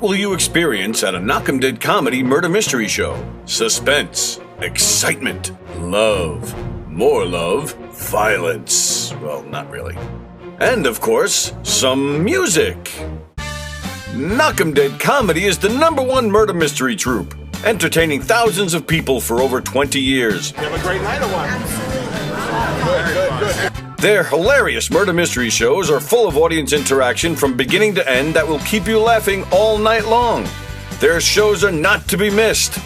will you experience at a Knock 'em Dead comedy murder mystery show? Suspense, excitement, love, more love, violence. Well, not really. And, of course, some music. Knock 'em Dead Comedy is the #1 murder mystery troupe, entertaining thousands of people for over 20 years. You have a great night or what? Good. Their hilarious murder mystery shows are full of audience interaction from beginning to end that will keep you laughing all night long. Their shows are not to be missed.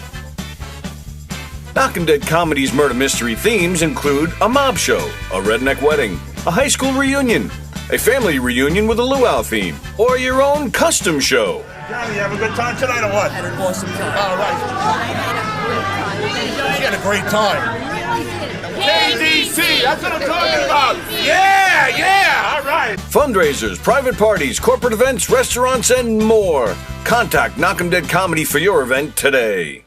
Knock 'em Dead Comedy's murder mystery themes include a mob show, a redneck wedding, a high school reunion, a family reunion with a luau theme, or your own custom show. Johnny, you have a good time tonight or what? Had an awesome time. All right. She had a great time. KDC, that's what I'm talking about. Yeah, all right. Fundraisers, private parties, corporate events, restaurants, and more. Contact Knock 'em Dead Comedy for your event today.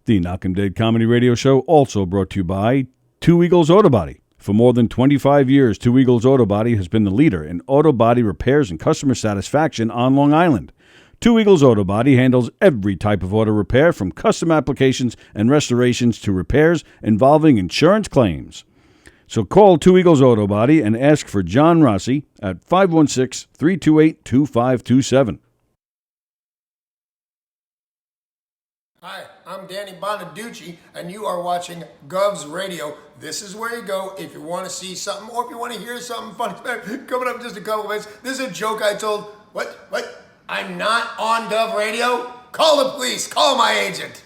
The Knock 'em Dead Comedy Radio Show also brought to you by Two Eagles Auto Body. For more than 25 years, Two Eagles Auto Body has been the leader in auto body repairs and customer satisfaction on Long Island. Two Eagles Auto Body handles every type of auto repair, from custom applications and restorations to repairs involving insurance claims. So call Two Eagles Auto Body and ask for John Rossi at 516-328-2527. Hi, I'm Danny Bonaducci, and you are watching Gov's Radio. This is where you go if you want to see something or if you want to hear something funny. Coming up in just a couple minutes, this is a joke I told. What? I'm not on Gov Radio? Call the police. Call my agent.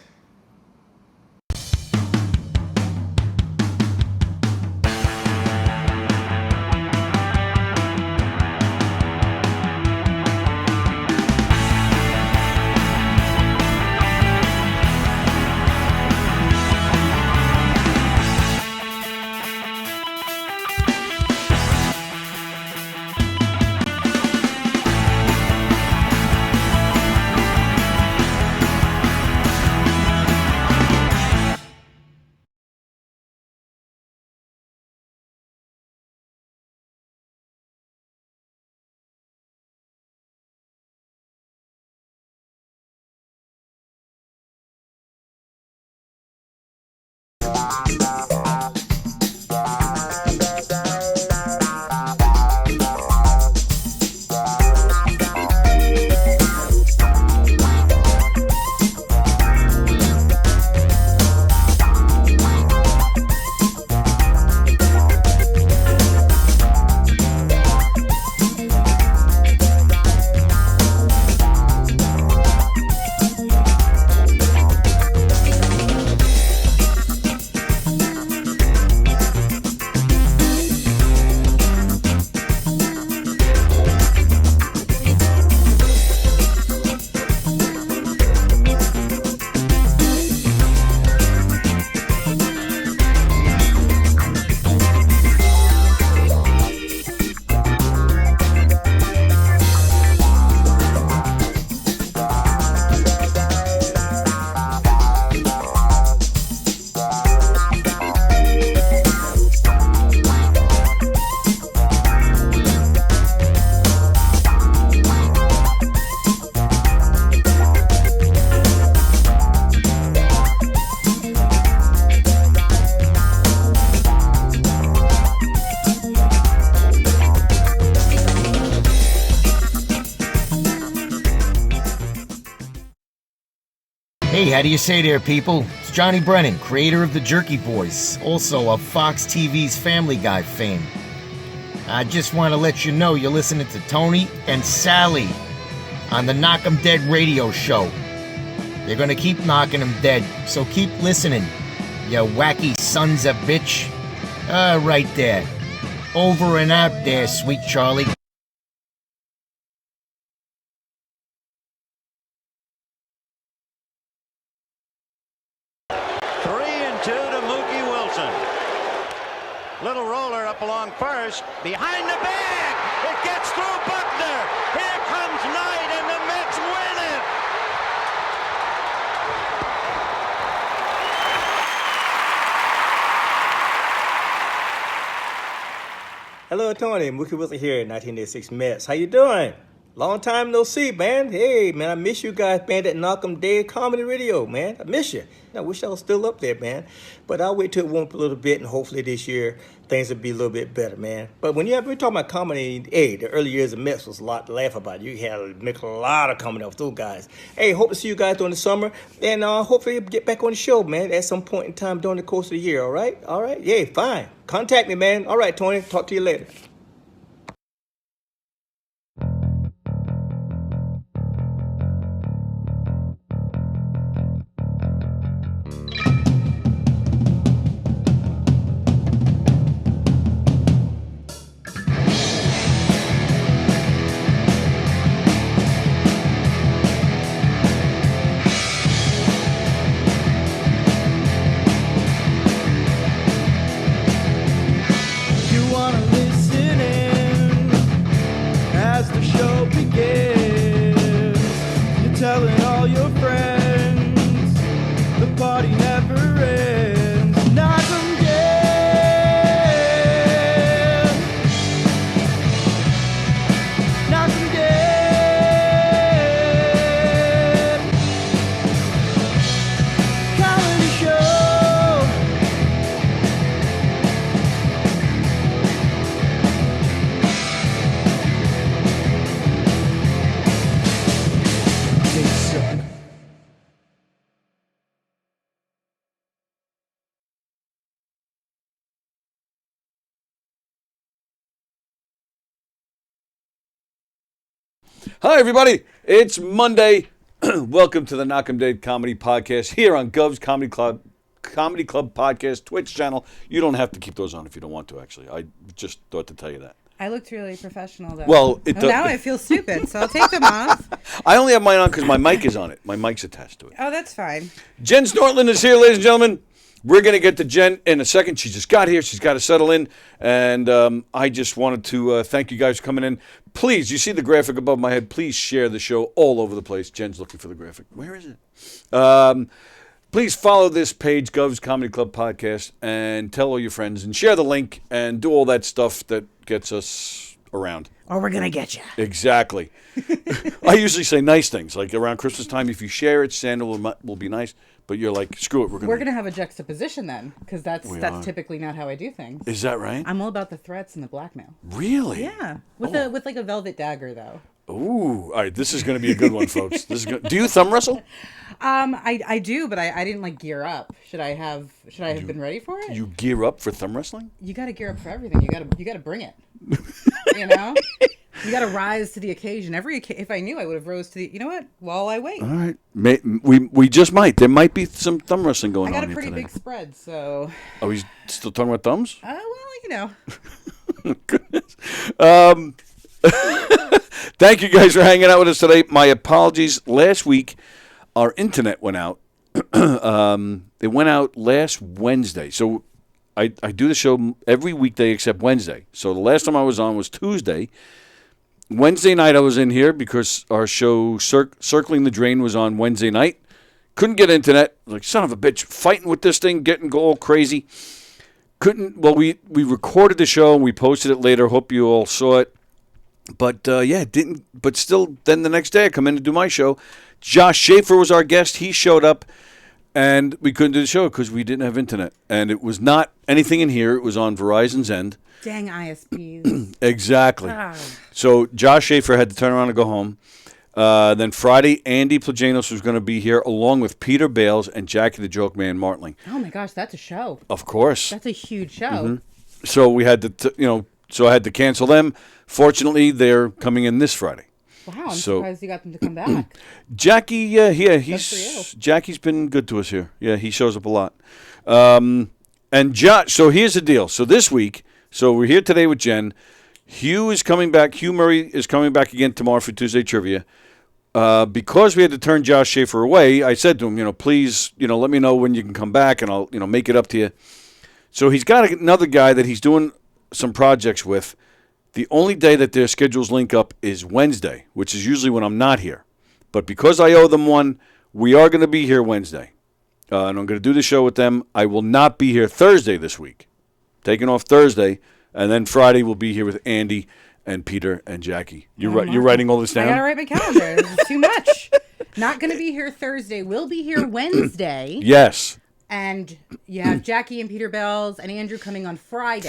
Hey, how do you say there, people? It's Johnny Brennan, creator of the Jerky Boys, also of Fox TV's Family Guy fame. I just want to let you know you're listening to Tony and Sally on the Knock 'em Dead radio show. They're going to keep knocking 'em dead, so keep listening, you wacky sons of bitch. Right there. Over and out there, sweet Charlie. 3-2 to Mookie Wilson. Little roller up along first. Behind the bag. It gets through Buckner. Here comes Knight, and the Mets win it. Hello, Tony. Mookie Wilson here, 1986 Mets. How you doing? Long time no see, man. Hey, man, I miss you guys, man, at Knock'em Dead Comedy Radio, man. I miss you. I wish I was still up there, man. But I'll wait till it warm up a little bit, and hopefully this year things will be a little bit better, man. But when we're talking about comedy, hey, the early years of Mets was a lot to laugh about. You had to make a lot of comedy off those guys. Hey, hope to see you guys during the summer, and hopefully get back on the show, man, at some point in time during the course of the year, all right? All right? Yeah, fine. Contact me, man. All right, Tony. Talk to you later. Hi, everybody. It's Monday. Welcome to the Knock'em Dead Comedy Podcast here on Gov's Comedy Club Podcast Twitch channel. You don't have to keep those on if you don't want to, actually. I just thought to tell you that. I looked really professional, though. Well, now I feel stupid, so I'll take them off. I only have mine on because my mic is on it. My mic's attached to it. Oh, that's fine. Jen Snorteland is here, ladies and gentlemen. We're going to get to Jen in a second. She just got here. She's got to settle in. And I just wanted to thank you guys for coming in. Please, you see the graphic above my head. Please share the show all over the place. Jen's looking for the graphic. Where is it? Please follow this page, Gov's Comedy Club Podcast, and tell all your friends. And share the link and do all that stuff that gets us around. Or we're going to get you. Exactly. I usually say nice things. Like around Christmas time, if you share it, Santa will be nice. But you're like, screw it. We're going to have a juxtaposition then, because that's typically not how I do things. Is that right? I'm all about the threats and the blackmail. Really? Yeah. With like a velvet dagger, though. Ooh. All right. This is going to be a good one, folks. Do you thumb wrestle? I do, but I didn't like gear up. Should I have been ready for it? You gear up for thumb wrestling? You got to gear up for everything. You got to bring it. You know? You got to rise to the occasion. If I knew, I would have rose to the. You know what? While I wait. All right. We just might. There might be some thumb wrestling going on here today. I got a pretty big spread, so. Oh, he's still talking about thumbs? Well, you know. Goodness. Thank you guys for hanging out with us today. My apologies. Last week, our internet went out. It went out last Wednesday. So I do the show every weekday except Wednesday. So the last time I was on was Tuesday. Wednesday night I was in here because our show Circling the Drain was on Wednesday night. Couldn't get internet. Like, son of a bitch, fighting with this thing, getting all crazy. We recorded the show and we posted it later. Hope you all saw it. But, didn't. But still, then the next day I come in to do my show. Josh Schaefer was our guest. He showed up and we couldn't do the show because we didn't have internet. And it was not anything in here. It was on Verizon's end. Dang ISPs. Exactly. So Josh Schaefer had to turn around and go home. Then Friday, Andy Plajanos was going to be here along with Peter Bales and Jackie the Joke Man Martling. Oh my gosh, that's a show. Of course. That's a huge show. Mm-hmm. So we had to, so I had to cancel them. Fortunately, they're coming in this Friday. Wow, I'm surprised you got them to come back. Jackie, Jackie's been good to us here. Yeah, he shows up a lot. And Josh, so here's the deal. So this week, so we're here today with Jen. Hugh is coming back. Hugh Murray is coming back again tomorrow for Tuesday Trivia. Because we had to turn Josh Schaefer away, I said to him, please, let me know when you can come back and I'll, make it up to you. So he's got another guy that he's doing some projects with. The only day that their schedules link up is Wednesday, which is usually when I'm not here. But because I owe them one, we are going to be here Wednesday. And I'm going to do the show with them. I will not be here Thursday this week. Taking off Thursday. And then Friday we'll be here with Andy and Peter and Jackie. You're writing all this down? I gotta write my calendar. This is too much. Not gonna be here Thursday. We'll be here Wednesday. Yes. And you have Jackie and Peter Bells and Andrew coming on Friday.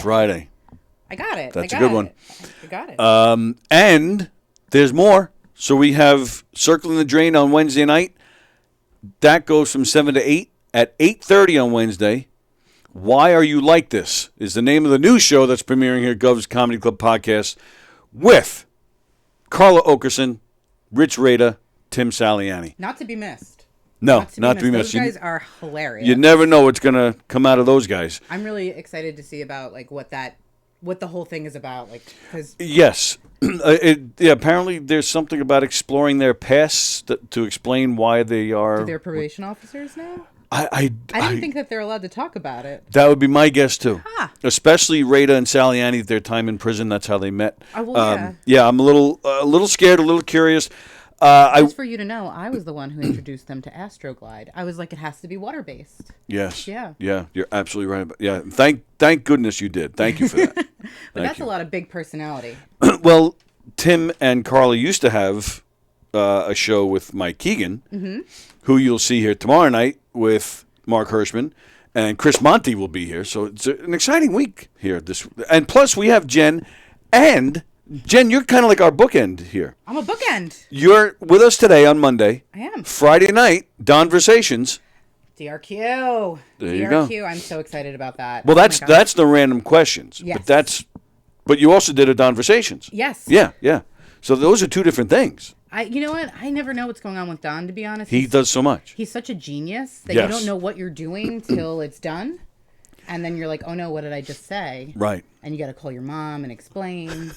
I got it. That's a good one. I got it. And there's more. So we have Circling the Drain on Wednesday night. That goes from 7 to 8. At 8:30 on Wednesday, Why Are You Like This is the name of the new show that's premiering here at Gov's Comedy Club Podcast with Carla Okerson, Rich Rada, Tim Saliani. Not to be missed. No, not to be missed. Those guys are hilarious. You never know what's going to come out of those guys. I'm really excited to see about like what the whole thing is about. Like, cause yes. Apparently there's something about exploring their past to explain why they are... they're probation officers now? I didn't think that they're allowed to talk about it. That would be my guess, too. Huh. Especially Rada and Saliani, their time in prison. That's how they met. Oh, well, yeah. Yeah, I'm a little scared, a little curious. Just for you to know, I was the one who introduced them to Astroglide. I was like, it has to be water-based. Yes. Yeah. Yeah, you're absolutely right. Yeah, thank goodness you did. Thank you for that. But that's a lot of big personality. Well, Tim and Carly used to have a show with Mike Keegan, who you'll see here tomorrow night with Mark Hirschman, and Chris Monty will be here. So it's an exciting week here. And plus we have Jen, and Jen, you're kind of like our bookend here. I'm a bookend. You're with us today on Monday. I am. Friday night, Donversations. DRQ. There you go. DRQ. I'm so excited about that. Well, that's the random questions. Yes. But you also did a Donversations. Yes. Yeah. So those are two different things. You know what? I never know what's going on with Don, to be honest. He does so much. He's such a genius that you don't know what you're doing till it's done. And then you're like, oh no, what did I just say? Right. And you got to call your mom and explain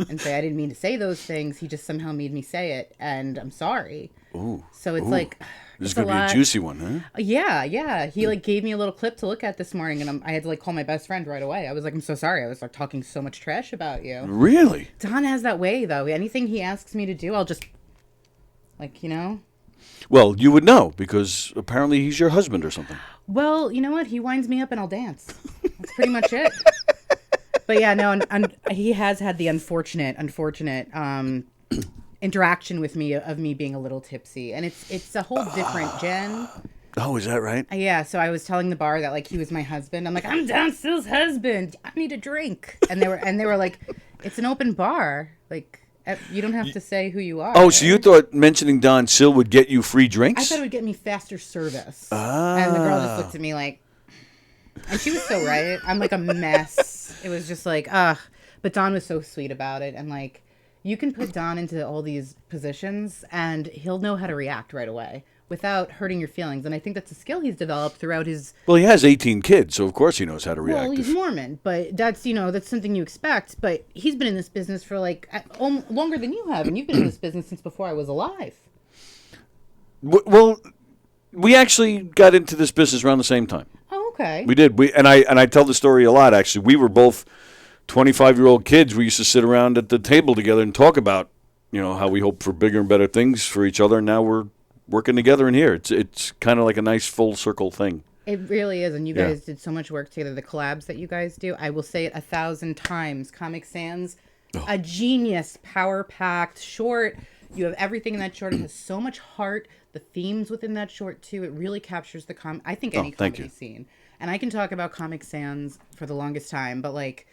and say, I didn't mean to say those things. He just somehow made me say it. And I'm sorry. Ooh. So it's like... This is going to be a juicy one, huh? Yeah. He like gave me a little clip to look at this morning, and I had to like call my best friend right away. I was like, I'm so sorry. I was like talking so much trash about you. Really? Don has that way, though. Anything he asks me to do, I'll just, like, you know. Well, you would know, because apparently he's your husband or something. Well, you know what? He winds me up and I'll dance. That's pretty much it. But yeah, no, and he has had the unfortunate interaction with me of me being a little tipsy, and it's a whole different Jen. Oh, is that right? Yeah, so I was telling the bar that like he was my husband. I'm like, I'm Don Still's husband. I need a drink. And they were like, it's an open bar. Like, you don't have to say who you are. Oh, so you thought mentioning Don Sill would get you free drinks? I thought it would get me faster service. And the girl just looked at me like, and she was so right. I'm like a mess. It was just like, ugh. But Don was so sweet about it, and like, you can put Don into all these positions, and he'll know how to react right away without hurting your feelings. And I think that's a skill he's developed throughout his... Well, he has 18 kids, so of course he knows how to react. Well, he's Mormon, but that's something you expect. But he's been in this business for like longer than you have, and you've been in this business since before I was alive. Well, we actually got into this business around the same time. Oh, okay. We did. I tell the story a lot, actually. We were both 25-year-old kids. We used to sit around at the table together and talk about, how we hope for bigger and better things for each other. And now we're working together in here. It's kind of like a nice full circle thing. It really is. And you guys did so much work together. The collabs that you guys do, I will say it 1,000 times. Comic Sans, a genius, power-packed, short. You have everything in that short. It has so much heart. The themes within that short, too. It really captures the I think any comedy scene. And I can talk about Comic Sans for the longest time, but like...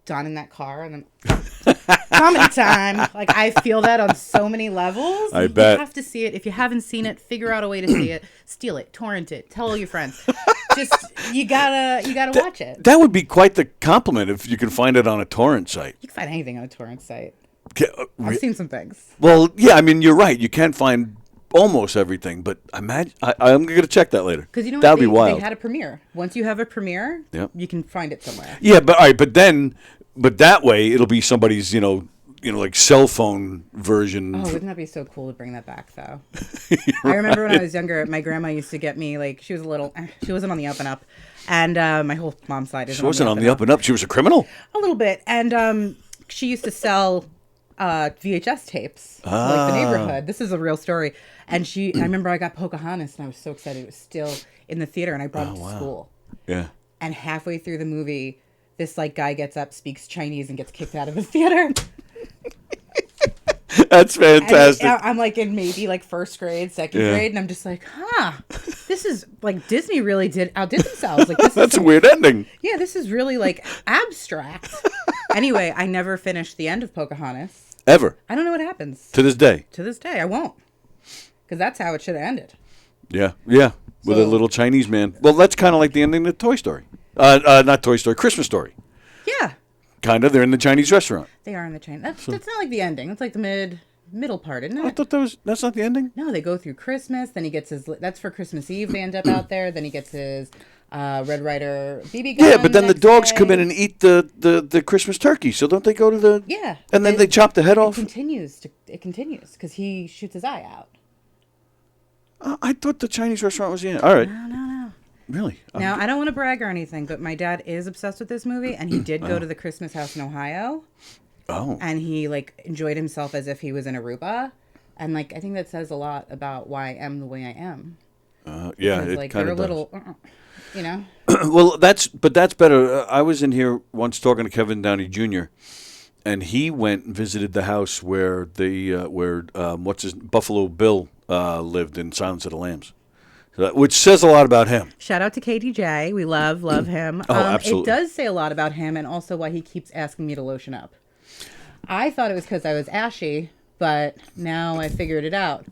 Don in that car and then comedy time. Like, I feel that on so many levels. I bet. You have to see it. If you haven't seen it, figure out a way to see it. Steal it, torrent it, tell all your friends. Just you gotta watch it. That would be quite the compliment if you can find it on a torrent site. You can find anything on a torrent site. I've seen some things. Well, yeah, I mean, you're right. You can find almost everything, but I'm going to check that later. Because you know that would be wild. They had a premiere. Once you have a premiere, you can find it somewhere. Yeah, but all right, but that way it'll be somebody's, like cell phone version. Oh, wouldn't that be so cool to bring that back, though? I remember when I was younger, my grandma used to get me, like, she wasn't on the up and up, and my whole mom's side isn't. She wasn't on the up and up. She was a criminal. A little bit, and she used to sell VHS tapes, like the neighborhood. This is a real story. And I remember I got Pocahontas, and I was so excited. It was still in the theater, and I brought it to school. Yeah. And halfway through the movie, this like guy gets up, speaks Chinese, and gets kicked out of the theater. That's fantastic. I'm like in maybe like first grade, second grade, and I'm just like, this is like Disney really outdid themselves. Like that's a weird ending. Yeah, this is really like abstract. Anyway, I never finished the end of Pocahontas. Ever. I don't know what happens. To this day. To this day, I won't. Because that's how it should have ended. Yeah. With a little Chinese man. Well, that's kind of like the ending of Toy Story. Not Toy Story, Christmas Story. Yeah. Kind of. They're in the Chinese restaurant. They are in the Chinese. That's not like the ending. That's like the middle part, isn't it? I thought that's not the ending. No, they go through Christmas. Then he gets his. That's for Christmas Eve. They end up out there. Then he gets his Red Ryder BB gun. Yeah, but then the dogs day. come in and eat the Christmas turkey. So don't they go to the? Yeah. And then they chop the head off. It continues because he shoots his eye out. I thought the Chinese restaurant was the end. All right. No. Really? Now, I don't want to brag or anything, but my dad is obsessed with this movie, and he did go to the Christmas house in Ohio. Oh. And he, like, enjoyed himself as if he was in Aruba. And, like, I think that says a lot about why I am the way I am. Yeah, Because, it like, kind they're of a does. little, you know? Well, that's better. I was in here once talking to Kevin Downey Jr., and he went and visited the house where Buffalo Bill lived in Silence of the Lambs. Which says a lot about him. Shout out to KDJ. We love him. Oh, absolutely. It does say a lot about him and also why he keeps asking me to lotion up. I thought it was because I was ashy, but now I figured it out.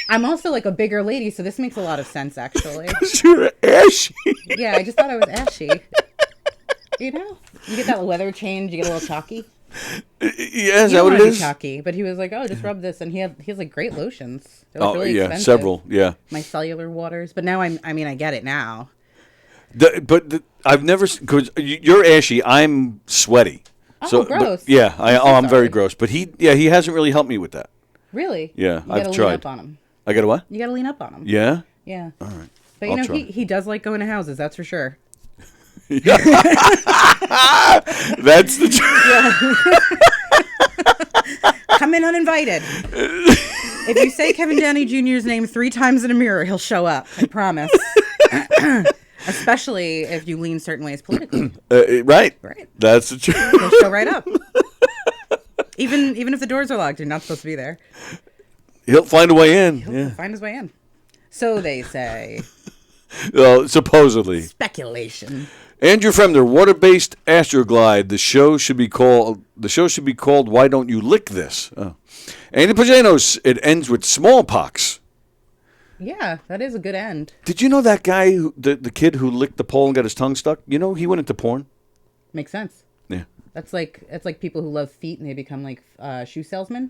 I'm also like a bigger lady, so this makes a lot of sense, actually. You're ashy. Yeah, I just thought I was ashy. You know? You get that weather change, you get a little chalky. Yeah, is that what it is? Chalky, but he was like, "Oh, just rub this," and he has like great lotions. Oh, really yeah, expensive. several, yeah. My cellular waters, but now I get it now. I've never because you're ashy. I'm sweaty. Oh, gross. I'm very gross. But he hasn't really helped me with that. Really? Yeah, you I've gotta tried. lean up on him. I got to what? You gotta lean up on him. Yeah. Yeah. All right. But I'll try. he does like going to houses. That's for sure. That's the truth. Come in uninvited. If you say Kevin Downey Jr.'s name 3 times in a mirror, he'll show up. I promise. Especially if you lean certain ways politically. Right. Right. That's the truth. He'll show right up. Even if the doors are locked, you're not supposed to be there. He'll find a way in. He'll find his way in. So they say. Well, supposedly. Speculation. Andrew Fremder, water-based Astroglide. The show should be called Why Don't You Lick This? Oh. Andy Pajanos, it ends with smallpox. Yeah, that is a good end. Did you know that guy, the kid who licked the pole and got his tongue stuck? You know, he went into porn. Makes sense. Yeah. It's like people who love feet and they become like shoe salesmen.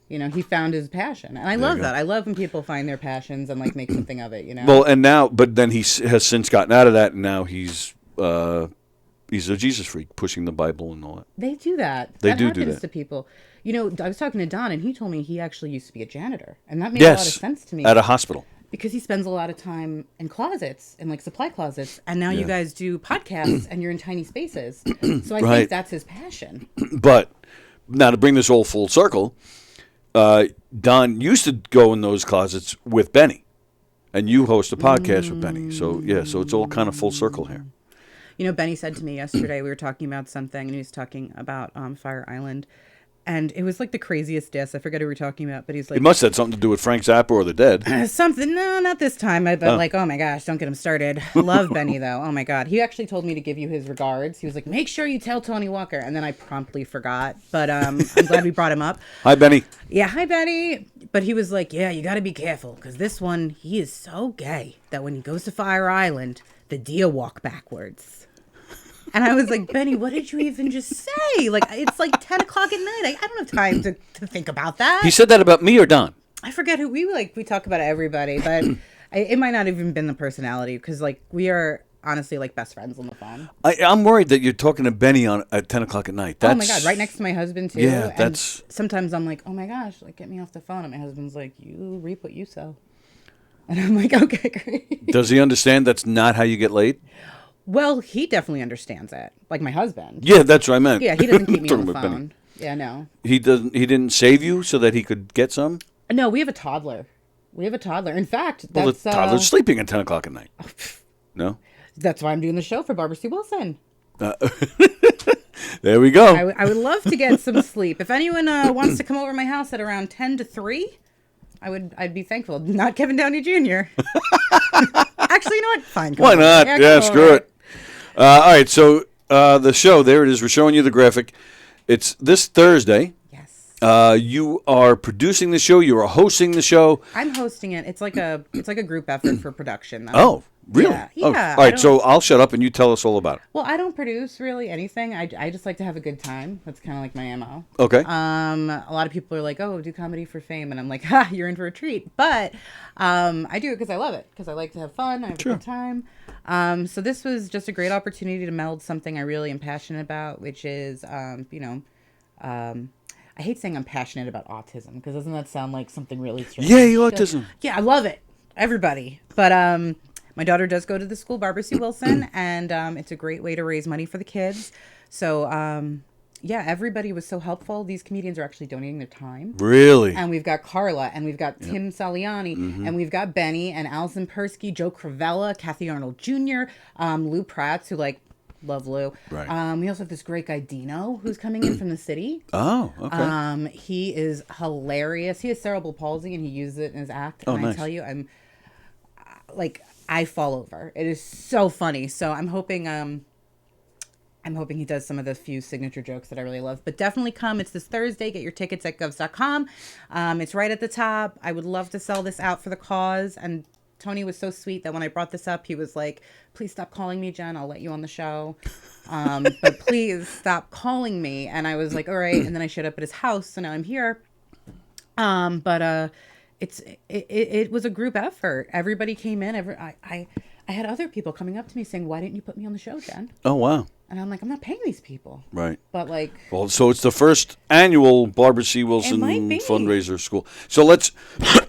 You know, he found his passion, and I love that. I love when people find their passions and like make something of it. You know. Well, but then he has since gotten out of that, and now he's a Jesus freak, pushing the Bible and all that. They do that. They that do happens that to people. You know, I was talking to Don, and he told me he actually used to be a janitor, and that made a lot of sense to me. At a hospital. Because he spends a lot of time in closets, in like supply closets, and now you guys do podcasts, and you're in tiny spaces. So I think that's his passion. But now to bring this all full circle, Don used to go in those closets with Benny, and you host a podcast with Benny. So so it's all kind of full circle here. You know, Benny said to me yesterday, we were talking about something, and he was talking about Fire Island. And it was like the craziest diss. I forget who we were talking about, but he's like... It must have had something to do with Frank Zappa or the Dead. Something. No, not this time. But like, oh my gosh, don't get him started. Love Benny, though. Oh my God. He actually told me to give you his regards. He was like, make sure you tell Tony Walker. And then I promptly forgot. But I'm glad we brought him up. Hi, Benny. Yeah, hi, Benny. But he was like, yeah, you got to be careful. Because this one, he is so gay that when he goes to Fire Island, the deer walk backwards. And I was like, Benny, what did you even just say? Like, it's like 10 o'clock at night. I don't have time to think about that. He said that about me or Don? I forget who we talk about everybody, but it might not even been the personality because like we are honestly like best friends on the phone. I'm worried that you're talking to Benny at 10 o'clock at night. Oh my God, right next to my husband too. Yeah, and sometimes I'm like, oh my gosh, like get me off the phone. And my husband's like, you reap what you sow. And I'm like, okay, great. Does he understand that's not how you get laid? Well, he definitely understands it. Like my husband. Yeah, that's what I meant. Yeah, he doesn't keep me on the Talking about phone. Yeah, no. He doesn't. He didn't save you so that he could get some. No, we have a toddler. In fact, Well, that's the toddler's sleeping at 10 o'clock at night. No. That's why I'm doing the show for Barbara C. Wilson. There we go. I would love to get some sleep. If anyone wants to come over to my house at around 10 to 3, I'd be thankful. Not Kevin Downey Jr. Actually, you know what? Fine. Why not? Yeah, screw it. All right, so the show, there it is. We're showing you the graphic. It's this Thursday. Yes. You are producing the show. You are hosting the show. I'm hosting it. It's like a group effort for production. Though. Oh, really? Yeah. Oh, all right, so I'll shut up and you tell us all about it. Well, I don't produce really anything. I just like to have a good time. That's kind of like my MO. Okay. A lot of people are like, "Oh, do comedy for fame," and I'm like, "Ha, you're in for a treat." But I do it because I love it. Because I like to have fun. I have a good time. So this was just a great opportunity to meld something I really am passionate about, which is, I hate saying I'm passionate about autism because doesn't that sound like something really strange? Yeah, autism. Yeah, I love it. Everybody. But my daughter does go to the school, Barbara C. Wilson, and it's a great way to raise money for the kids. So, yeah, everybody was so helpful. These comedians are actually donating their time. Really? And we've got Carla, and we've got Tim Saliani, and we've got Benny, and Allison Persky, Joe Cravella, Kathy Arnold Jr., Lou Pratz, who, love Lou. Right. We also have this great guy, Dino, who's coming in from the city. Oh, okay. He is hilarious. He has cerebral palsy, and he uses it in his act. Oh, and nice. I tell you, I fall over. It is so funny. So I'm hoping he does some of the few signature jokes that I really love. But definitely come. It's this Thursday. Get your tickets at govs.com. It's right at the top. I would love to sell this out for the cause. And Tony was so sweet that when I brought this up, he was like, "Please stop calling me, Jen. I'll let you on the show. But please stop calling me." And I was like, all right. And then I showed up at his house. So now I'm here. It was a group effort. Everybody came in. I had other people coming up to me saying, "Why didn't you put me on the show, Jen?" Oh, wow. And I'm like, I'm not paying these people. Right. But Well, so it's the first annual Barbara C. Wilson fundraiser school. So let's,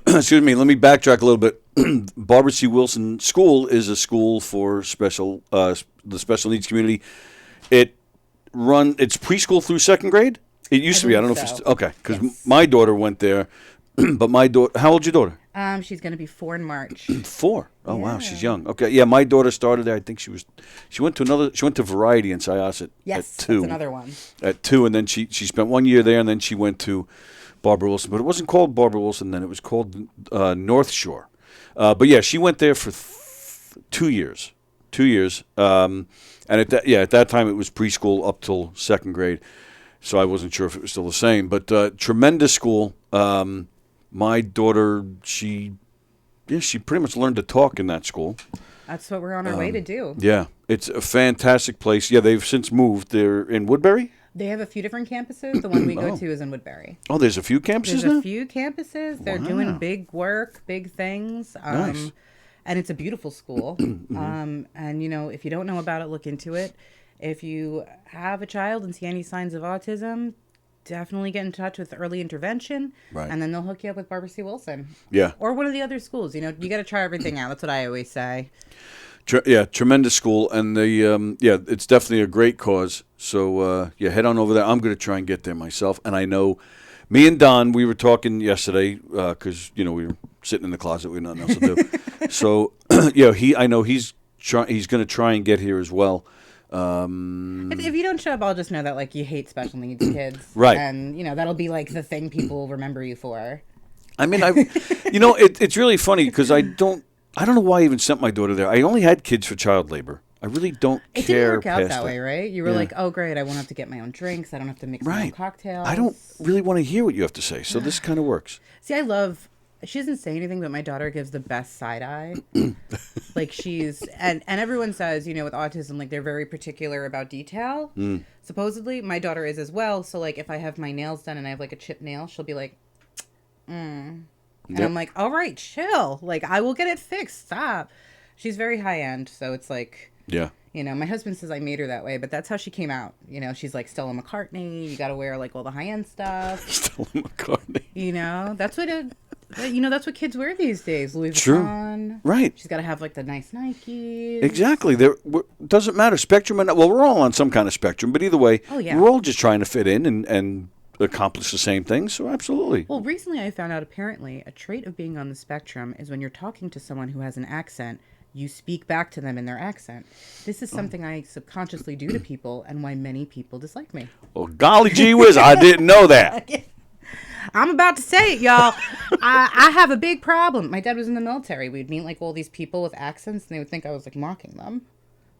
excuse me, let me backtrack a little bit. Barbara C. Wilson School is a school for the special needs community. It's preschool through second grade? It used to be. I don't know if it's, okay. Because my daughter went there, but my daughter, how old's your daughter? She's going to be 4 in March. 4? Oh, yeah. Wow, she's young. Okay, yeah, my daughter started there. I think she went to Variety in Syosset at 2. That's another one. At 2, and then she spent 1 year there, and then she went to Barbara Wilson. But it wasn't called Barbara Wilson then. It was called North Shore. But yeah, she went there for 2 years. 2 years. And at that time it was preschool up till second grade. So I wasn't sure if it was still the same. But tremendous school. My daughter, she pretty much learned to talk in that school. That's what we're on our way to do. Yeah, it's a fantastic place. Yeah, they've since moved. They're in Woodbury? They have a few different campuses. The one we go to is in Woodbury. Oh, there's a few campuses There's now? a few campuses. They're doing big work, big things. Nice. And it's a beautiful school. And, if you don't know about it, look into it. If you have a child and see any signs of autism, definitely get in touch with early intervention. Right. And then they'll hook you up with Barbara C. Wilson. Yeah. Or one of the other schools. You got to try everything out. That's what I always say. Tremendous school. And it's definitely a great cause. So, head on over there. I'm going to try and get there myself. And I know me and Don, we were talking yesterday because, we were sitting in the closet. We had nothing else to do. So, I know he's going to try and get here as well. If you don't show up, I'll just know that you hate special needs kids, right? And that'll be the thing people remember you for. I mean, it's really funny because I don't know why I even sent my daughter there. I only had kids for child labor. I really don't care. It didn't work out that way, right? You were like, oh great, I won't have to get my own drinks. I don't have to mix my own cocktails. I don't really want to hear what you have to say, so this kind of works. See, she doesn't say anything, but my daughter gives the best side eye. She's and everyone says, with autism, they're very particular about detail. Supposedly, my daughter is as well. So if I have my nails done and I have a chipped nail, she'll be like, And I'm like, all right, chill. I will get it fixed. Stop. She's very high end, so it's yeah. My husband says I made her that way, but that's how she came out. She's like Stella McCartney. You got to wear all the high end stuff. Stella McCartney. That's what it. That's what kids wear these days. Louis Vuitton. Right. She's got to have the nice Nikes. Exactly. Doesn't matter. Spectrum we're all on some kind of spectrum, but either way, we're all just trying to fit in and accomplish the same thing. So absolutely. Well, recently I found out apparently a trait of being on the spectrum is when you're talking to someone who has an accent, you speak back to them in their accent. This is something I subconsciously do to people, and why many people dislike me. Well, golly gee whiz, I didn't know that. I'm about to say it, y'all. I have a big problem. My dad was in the military. We'd meet like all these people with accents, and they would think I was like mocking them.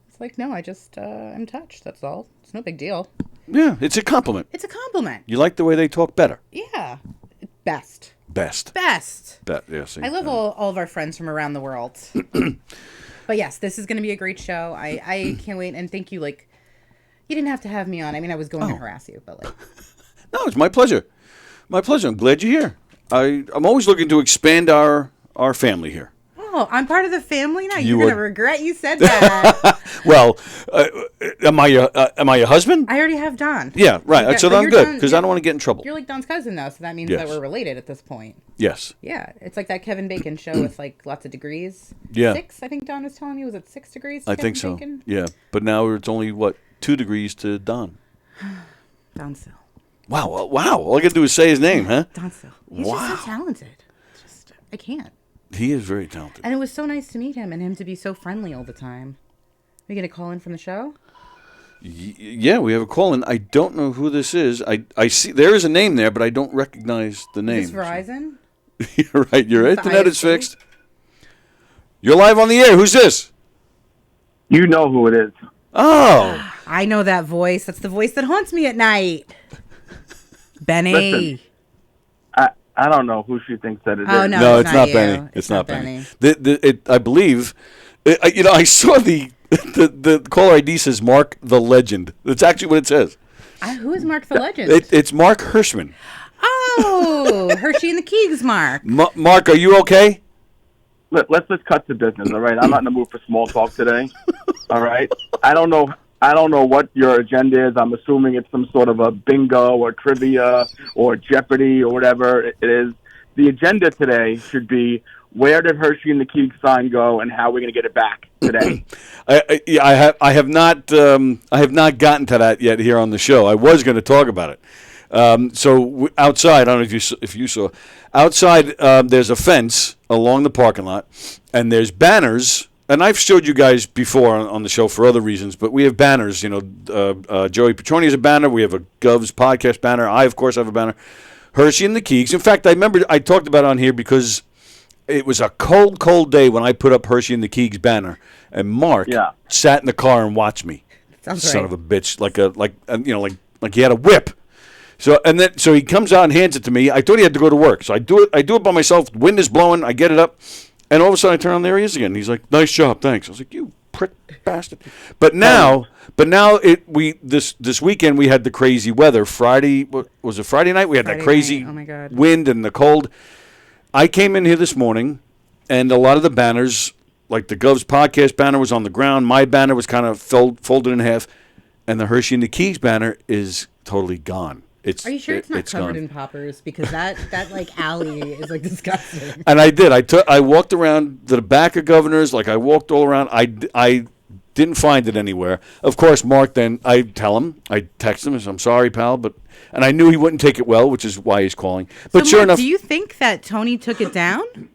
It's like, no, I just am touched. That's all. It's no big deal. Yeah, it's a compliment. It's a compliment. You like the way they talk better. Yeah. Best. Best. Yeah, see, I love all of our friends from around the world. But yes, this is going to be a great show. I can't wait. And thank you. Like, you didn't have to have me on. I mean, I was going to harass you, but like. No, it's my pleasure. My pleasure. I'm glad you're here. I'm always looking to expand our family here. Oh, I'm part of the family now. You're going to regret you said that. Well, am I your husband? I already have Don. Yeah, right. So I'm good because I don't want to get in trouble. You're like Don's cousin now, so that means that we're related at this point. Yes. Yeah, it's like that Kevin Bacon show with like lots of degrees. Yeah. 6, I think Don was telling me. Was it 6 degrees? I think so. Bacon? Yeah, but now it's only 2 degrees to Don. Don Sill. Wow. All I got to do is say his name, huh? Don Sill. He's just so talented. I can't. He is very talented. And it was so nice to meet him and him to be so friendly all the time. Are you going to call in from the show? Yeah, we have a call in. I don't know who this is. I see there is a name there, but I don't recognize the name. Is this Verizon? You're right. Your internet is fixed. You're live on the air. Who's this? You know who it is. Oh. I know that voice. That's the voice that haunts me at night. Benny. Listen, I don't know who she thinks that it is. Oh, no, it's not Benny. It's not Benny. I believe, I saw the caller ID says Mark the Legend. That's actually what it says. Who is Mark the Legend? It's Mark Hirschman. Oh, Hershey and the Keegs, Mark. Mark, are you okay? Let's cut to business, all right? I'm not in the mood for small talk today, all right? I don't know what your agenda is. I'm assuming it's some sort of a bingo or trivia or Jeopardy or whatever it is. The agenda today should be, where did Hershey and the Keegs sign go, and how are we going to get it back today? I have not gotten to that yet here on the show. I was going to talk about it. So outside, I don't know if you saw, outside there's a fence along the parking lot, and there's banners. And I've showed you guys before on the show for other reasons, but we have banners. Joey Petroni has a banner. We have a Govs podcast banner. I, of course, have a banner. Hershey and the Keegs. In fact, I remember I talked about it on here because it was a cold, cold day when I put up Hershey and the Keegs banner, and Mark sat in the car and watched me. Sounds Son of a bitch, like he had a whip. So he comes out and hands it to me. I thought he had to go to work, so I do it by myself. Wind is blowing. I get it up. And all of a sudden, I turn on, there he is again. He's like, "Nice job, thanks." I was like, "You prick bastard!" But now, this weekend we had the crazy weather. Friday, was it Friday night? We had that crazy wind and the cold. I came in here this morning, and a lot of the banners, like the Govs podcast banner, was on the ground. My banner was kind of folded in half, and the Hershey and the Keegs banner is totally gone. Are you sure it's not covered in poppers? Because that like alley is like disgusting. And I did. I walked around the back of Governors. Like I walked all around. I didn't find it anywhere. Of course, Mark. Then I tell him. I text him. I said, "I'm sorry, pal," and I knew he wouldn't take it well, which is why he's calling. But so sure Mark, enough, do you think that Tony took it down?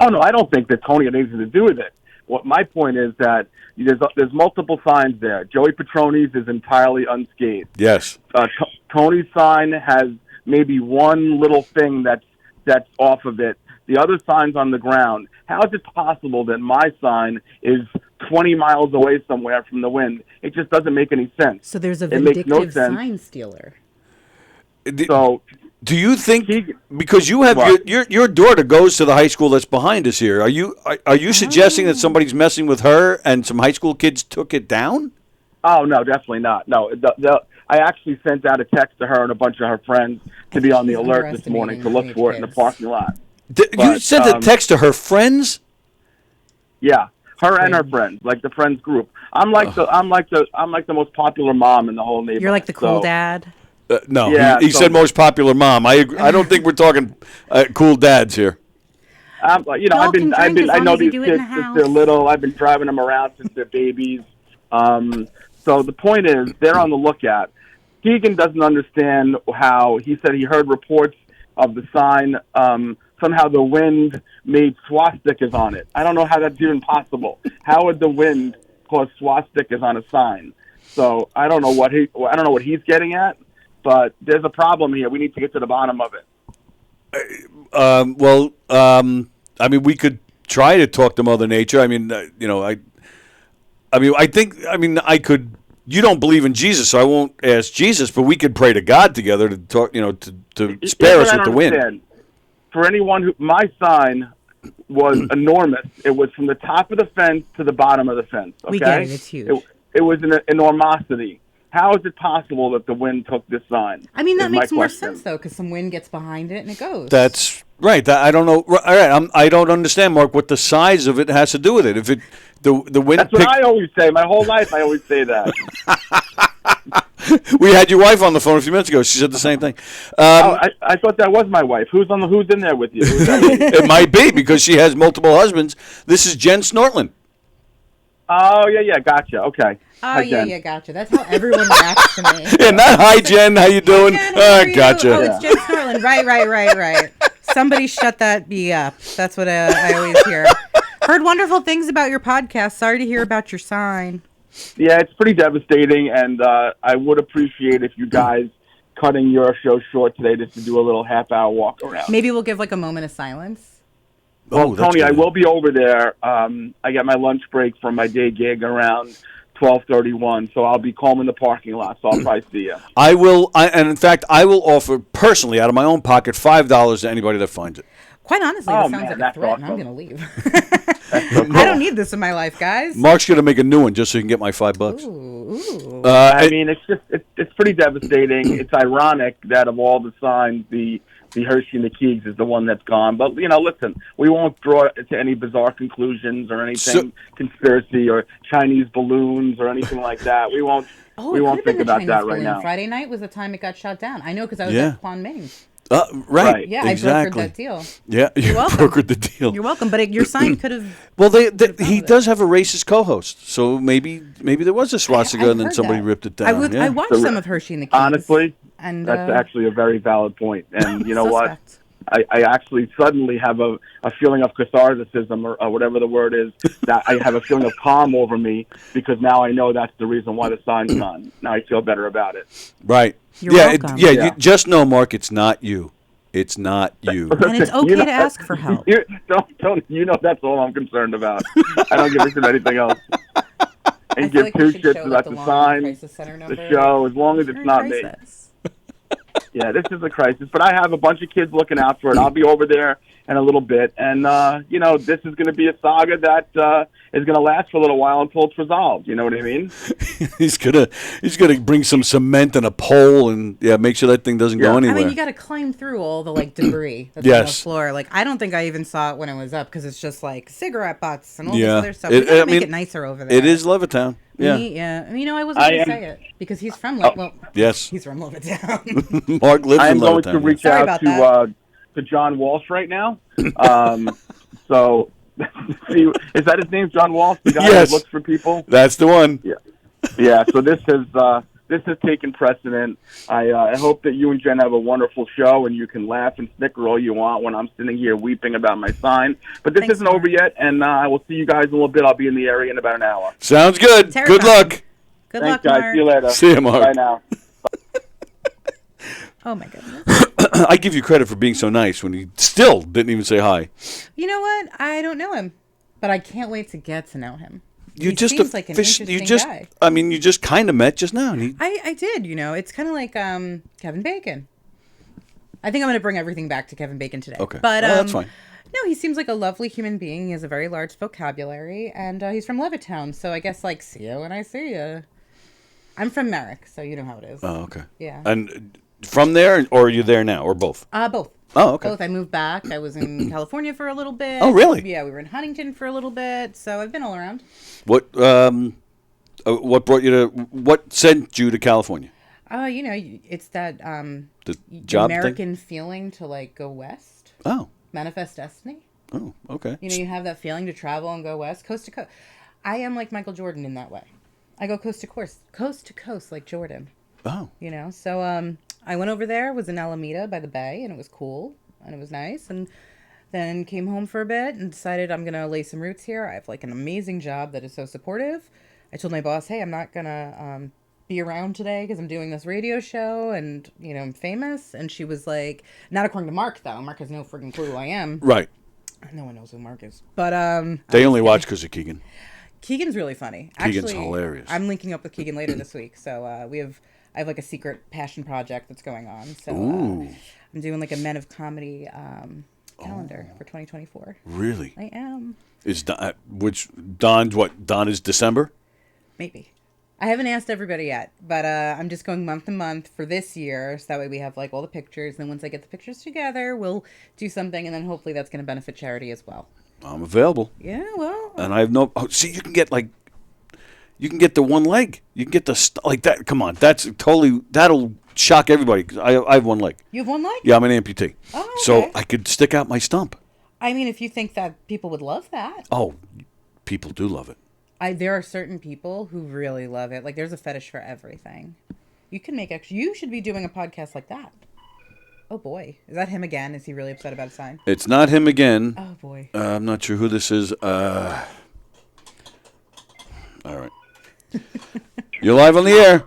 Oh no, I don't think that Tony had anything to do with it. What my point is that there's multiple signs there. Joey Petroni's is entirely unscathed. Yes. Tony's sign has maybe one little thing that's off of it. The other sign's on the ground. How is it possible that my sign is 20 miles away somewhere from the wind? It just doesn't make any sense. So there's a vindictive sign stealer. Do you think, because you have your daughter goes to the high school that's behind us here, are you suggesting that somebody's messing with her and some high school kids took it down? Oh no, definitely not. No, I actually sent out a text to her and a bunch of her friends to be on the alert this morning to look for it in the parking lot. You sent a text to her friends? Yeah, her and her friends, like the friends group. I'm like the most popular mom in the whole neighborhood. You're like the cool dad. No, yeah, he said most popular mom. I don't think we're talking cool dads here. I know these kids since they're little. I've been driving them around since they're babies. So the point is, they're on the lookout. Keegan doesn't understand how he said he heard reports of the sign somehow the wind made swastikas on it. I don't know how that's even possible. How would the wind cause swastikas on a sign? So I don't know what he's getting at, but there's a problem here. We need to get to the bottom of it. I mean, we could try to talk to Mother Nature. I mean, I could. You don't believe in Jesus, so I won't ask Jesus. But we could pray to God together to talk. To spare us with the wind. For anyone who, my sign was enormous. It was from the top of the fence to the bottom of the fence. Okay? We get it. It's huge. It was an enormosity. How is it possible that the wind took this sign? I mean, that makes more sense, though, because some wind gets behind it and it goes. That's right. I don't know. All right, I don't understand, Mark, what the size of it has to do with it. If it the wind. That's what I always say. My whole life, I always say that. We had your wife on the phone a few minutes ago. She said the same thing. I thought that was my wife. Who's in there with you? It might be because she has multiple husbands. This is Jen Snorteland. Oh, yeah, gotcha. Okay. Oh, yeah, gotcha. That's how everyone reacts to me. Yeah, not hi, Jen. How you doing? Gotcha. Oh, it's Jen Snorteland. Right. Somebody shut that bee up. That's what I always hear. Heard wonderful things about your podcast. Sorry to hear about your sign. Yeah, it's pretty devastating, and I would appreciate if you guys cutting your show short today just to do a little half-hour walk around. Maybe we'll give like a moment of silence. Well, Tony, I will be over there. I get my lunch break from my day gig around 12:31, so I'll be calm in the parking lot, so I'll probably see you. I will, and in fact, I will offer personally out of my own pocket $5 to anybody that finds it. Quite honestly, that sounds like a threat, and I'm going to leave. I don't need this in my life, guys. Mark's going to make a new one just so he can get my $5. Ooh. I mean, it's pretty devastating. It's ironic that of all the signs, the Hershey and the Keegs is the one that's gone. But, listen, we won't draw it to any bizarre conclusions or anything, conspiracy or Chinese balloons or anything like that. We won't think about that right now. Friday night was the time it got shut down. I know because I was at Quan Ming's. Right. Yeah, exactly. I brokered that deal. Yeah, you brokered the deal. You're welcome, but your sign could have... Well, he does have a racist co-host, so maybe there was a swastika and then somebody ripped it down. I watched some of Hershey and the Keys. Honestly, that's actually a very valid point. And you know what? I actually suddenly have a feeling of catharticism or whatever the word is. That I have a feeling of calm over me because now I know that's the reason why the sign's gone. Now I feel better about it. Right. You're welcome. You just know, Mark, it's not you. It's not you. And it's okay to ask for help. Don't, that's all I'm concerned about. I don't give a shit anything else. And give two shits about the sign, the show, as long as it's not me. Yeah, this is a crisis, but I have a bunch of kids looking out for it. I'll be over there in a little bit, and this is going to be a saga that is going to last for a little while until it's resolved. You know what I mean? he's gonna bring some cement and a pole and make sure that thing doesn't go anywhere. I mean, you got to climb through all the debris that's on the floor. Like, I don't think I even saw it when it was up because it's just like cigarette butts and all this other stuff. We got to make it nicer over there. It is Levittown. Yeah. And I wasn't going to say it because he's from he's from Levittown. Mark lives in Levittown. I'm going to reach out to John Walsh right now. So, is that his name, John Walsh? The guy who looks for people? That's the one. Yeah. So this has taken precedent. I hope that you and Jen have a wonderful show and you can laugh and snicker all you want when I'm sitting here weeping about my sign. But this isn't over yet, and I will see you guys in a little bit. I'll be in the area in about an hour. Sounds good. Good luck. Good luck, guys. Mark. See you later. See you, Mark. Bye now. Oh, my goodness. I give you credit for being so nice when he still didn't even say hi. You know what? I don't know him, but I can't wait to get to know him. He seems like an interesting guy. I mean, you just kind of met just now. I did, It's kind of like Kevin Bacon. I think I'm going to bring everything back to Kevin Bacon today. Okay. But that's fine. No, he seems like a lovely human being. He has a very large vocabulary, and he's from Levittown. So I guess, see you when I see you. I'm from Merrick, so you know how it is. Oh, okay. Yeah. And from there, or are you there now, or both? Both. Oh, okay. Both. I moved back. I was in California for a little bit. Oh, really? Yeah, we were in Huntington for a little bit, so I've been all around. What what sent you to California? It's that the job American thing? feeling to go west. Oh. Manifest destiny. Oh, okay. You have that feeling to travel and go west, coast to coast. I am like Michael Jordan in that way. I go coast to coast like Jordan. Oh. So I went over there, was in Alameda by the bay, and it was cool, and it was nice. And Then came home for a bit and decided I'm going to lay some roots here. I have like an amazing job that is so supportive. I told my boss, hey, I'm not going to be around today because I'm doing this radio show and, you know, I'm famous. And she was like, not according to Mark, though. Mark has no freaking clue who I am. Right. No one knows who Mark is. But they only watch because of Keegan. Keegan's really funny. Keegan's hilarious. I'm linking up with Keegan later this week. So I have like a secret passion project that's going on. So I'm doing like a Men of Comedy calendar for 2024. Really? I am. Is Don, Don's what? Don is December? Maybe. I haven't asked everybody yet, but I'm just going month to month for this year. So that way we have like all the pictures. And then once I get the pictures together, we'll do something. And then hopefully that's going to benefit charity as well. I'm available. Yeah, well. And I have no. Oh, see, you can get the one leg. You can get like that. Come on. That'll shock everybody. 'Cause I have one leg. You have one leg? Yeah, I'm an amputee. Oh, okay. So I could stick out my stump. I mean, if you think that people would love that. Oh, people do love it. There are certain people who really love it. Like, there's a fetish for everything. You can make you should be doing a podcast like that. Oh, boy. Is that him again? Is he really upset about a sign? It's not him again. Oh, boy. I'm not sure who this is. All right. You're live on the air.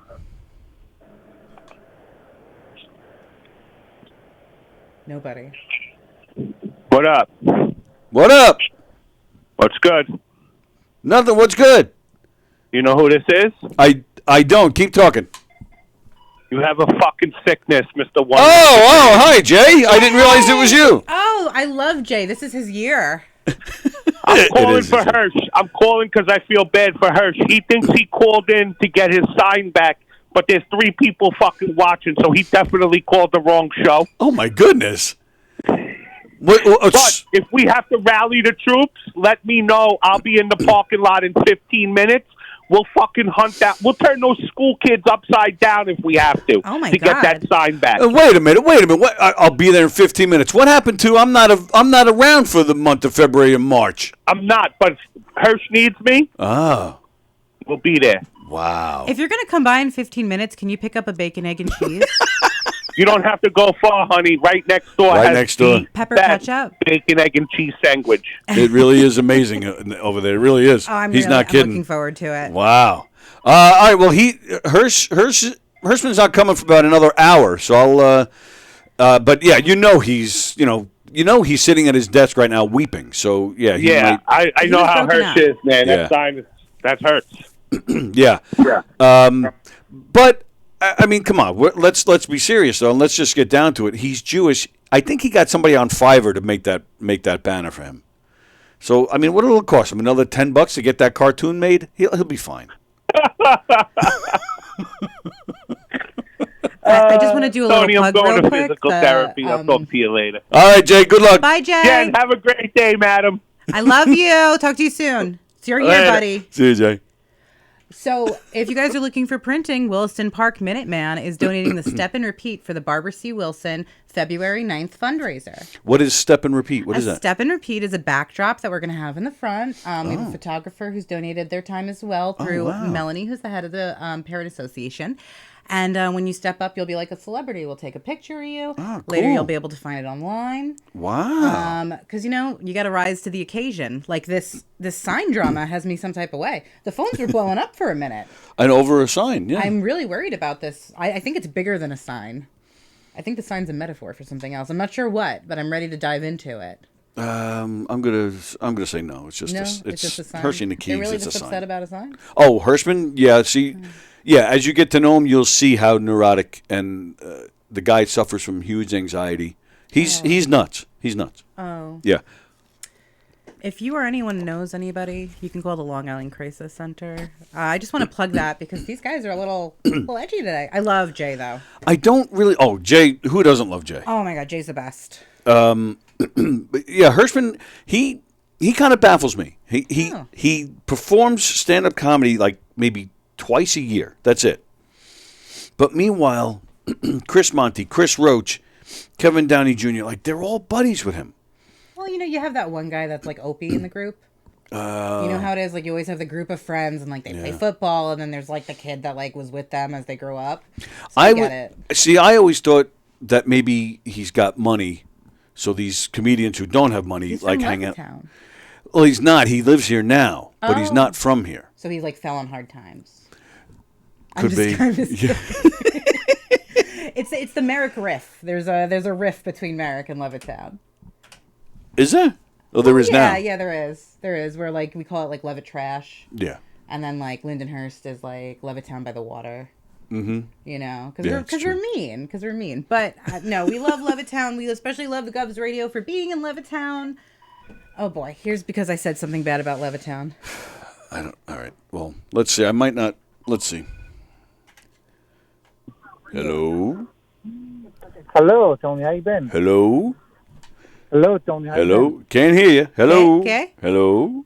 Nobody. What up? What up? What's good? Nothing. What's good? You know who this is? I don't. Keep talking. You have a fucking sickness, Mr. One. Oh, hi, Jay. I didn't realize it was you. Oh, I love Jay. This is his year. I'm calling for Hirsch. I'm calling because I feel bad for Hirsch. He thinks he called in to get his sign back, but there's 3 people fucking watching, so he definitely called the wrong show. Oh, my goodness. But if we have to rally the troops, let me know. I'll be in the parking lot in 15 minutes. We'll fucking hunt that. We'll turn those school kids upside down if we have to. Oh my to God. get that sign back. Wait a minute. What? I'll be there in 15 minutes. What happened to? I'm not around for the month of February and March. I'm not, but Hirsch needs me. Oh, We'll be there. wow. If you're going to come by in 15 minutes, can you pick up a bacon, egg, and cheese? You don't have to go far, honey. Right next door. Right has next door. the Pepper best ketchup? bacon, egg, and cheese sandwich. It really is amazing over there. It really is. Oh, He's not I'm kidding. looking forward to it. Wow. All right. Well, Hirschman's not coming for about another hour. So I'll. But yeah, he's he's sitting at his desk right now weeping. So yeah. I know was how broken Hirsch up. is, man. Yeah. That sign that hurts. Yeah. Yeah. But I mean, come on. Let's be serious though, and let's just get down to it. He's Jewish. I think he got somebody on Fiverr to make that banner for him. So I mean, what'll it cost him? Another $10 to get that cartoon made? He'll be fine. I just want to do a Tony, little I'm plug going real to quick. physical therapy. I'll talk to you later. All right, Jay. Good luck. Bye, Jay. Jen, have a great day, madam. I love you. Talk to you soon. It's your year, Later. buddy. See you, Jay. So, if you guys are looking for printing, Williston Park Minuteman is donating the Step and Repeat for the Barbara C. Wilson February 9th fundraiser. What is Step and Repeat? What is that? Step and Repeat is a backdrop that we're going to have in the front. We have a photographer who's donated their time as well through Melanie, who's the head of the Parent Association. And when you step up, you'll be like a celebrity. We'll take a picture of you. Oh, cool. Later, you'll be able to find it online. Wow. Because, you got to rise to the occasion. Like this sign drama has me some type of way. The phones were blowing up for a minute. And over a sign, yeah. I'm really worried about this. I think it's bigger than a sign. I think the sign's a metaphor for something else. I'm not sure what, but I'm ready to dive into it. I'm gonna say no. It's just It's just a sign. Hershey and the Keys. You're really It's just a upset sign. about a sign? Oh, Hirschman. Yeah. See, yeah. As you get to know him, you'll see how neurotic and the guy suffers from huge anxiety. He's nuts. He's nuts. Oh. Yeah. If you or anyone knows anybody, you can call the Long Island Crisis Center. I just want to plug that because these guys are a little edgy today. I love Jay, though. I don't really. Oh, Jay. Who doesn't love Jay? Oh, my God. Jay's the best. But yeah, Hirschman. He kind of baffles me. He performs stand-up comedy like maybe twice a year. That's it. But meanwhile, Chris Monty, Chris Roach, Kevin Downey Jr. like they're all buddies with him. Well, you have that one guy that's like Opie in the group. You know how it is? Like, you always have the group of friends and, like, they play football, and then there's, like, the kid that, like, was with them as they grew up. So I get it. See, I always thought that maybe he's got money So these comedians who don't have money He's like from hang out. Levittown. Well, he's not. He lives here now, but he's not from here. So he like fell on hard times. Could be. Yeah. It's the Merrick Riff. There's a riff between Merrick and Levittown. Is there? Oh, there is now. Yeah, there is. There is. Where like we call it like Levitt Trash. Yeah. And then like Lindenhurst is like Levittown by the water. Mm-hmm. You know, Yeah, because we're mean. Because we're mean. But no, we love Levittown. We especially love the Govs Radio for being in Levittown. Oh boy, here's because I said something bad about Levittown. All right. Well, let's see. I might not. Let's see. Hello. Hello, Tony. How you been? Hello. Hello, Tony. How you Hello. been? Can't hear you. Hello. Okay. Hello.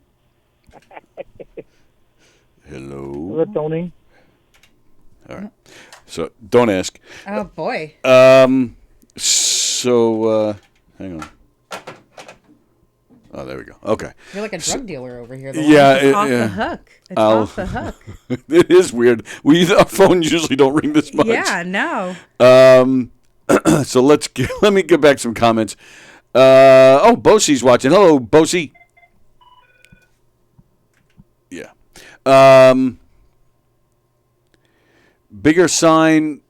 Hello. Hello, Tony. All right. So don't ask. Oh boy. So hang on. Oh, there we go. Okay. You're like a drug dealer over here. The Yeah, line's just off yeah. the hook. It's off the hook. It is weird. Our phones usually don't ring this much. Yeah, no. So let me get back some comments. Bosie's watching. Hello, Bosie. Yeah. Bigger sign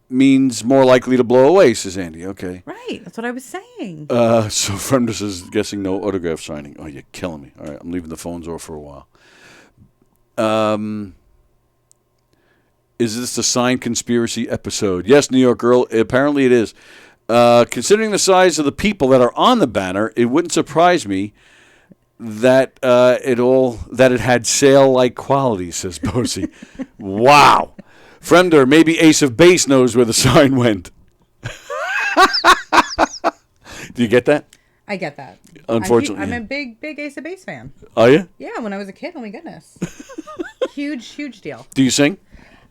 means more likely to blow away, says Andy. Okay. Right. That's what I was saying. So Fremdus is guessing no autograph signing. Oh, you're killing me. All right, I'm leaving the phones off for a while. Is this the sign conspiracy episode? Yes, New York Girl. Apparently it is. Considering the size of the people that are on the banner, it wouldn't surprise me that it had sale-like qualities, says Bosie. Wow. Fremder, maybe Ace of Base knows where the sign went. Do you get that? I get that. Unfortunately. I'm a big Ace of Base fan. Are you? Yeah, when I was a kid. Oh my goodness. huge deal. Do you sing?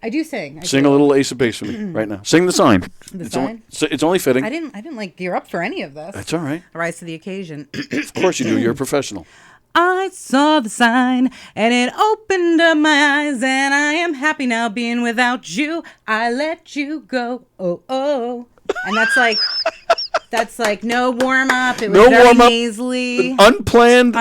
I do sing. Sing a little Ace of Base for me right now. Sing the sign. The sign? It's only fitting. I didn't like gear up for any of this. That's all right. I rise to the occasion. Of course you do. You're a professional. I saw the sign and it opened up my eyes, and I am happy now being without you. I let you go. Oh. And that's like no warm up. It was No very warm-up. nasally. Unplanned.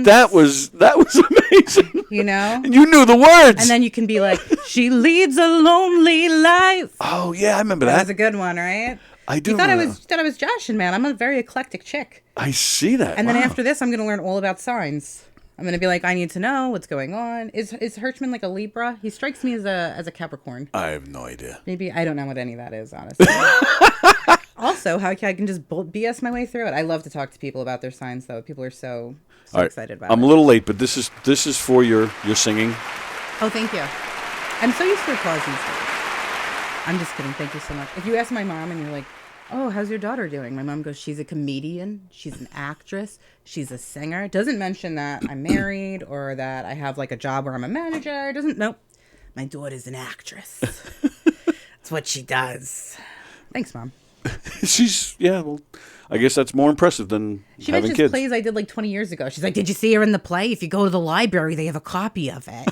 That was amazing. You know? And you knew the words. And then you can be like, she leads a lonely life. Oh yeah, I remember that. That was a good one, right? I do. You thought I was joshing, man. I'm a very eclectic chick. I see that. And then Wow. after this, I'm going to learn all about signs. I'm going to be like, I need to know what's going on. Is Hirschman like a Libra? He strikes me as a Capricorn. I have no idea. Maybe I don't know what any of that is, honestly. Also, how I can just BS my way through it. I love to talk to people about their signs, though. People are so All right. excited about it. I'm a little late, but this is for your singing. Oh, thank you. I'm so used to applause these days. I'm just kidding. Thank you so much. If you ask my mom and you're like, oh, how's your daughter doing? My mom goes, she's a comedian. She's an actress. She's a singer. Doesn't mention that I'm married or that I have like a job where I'm a manager. Nope. My daughter's an actress. That's what she does. Thanks, Mom. Well, I guess that's more impressive than She having mentions kids. plays I did like 20 years ago. She's like, did you see her in the play? If you go to the library, they have a copy of it.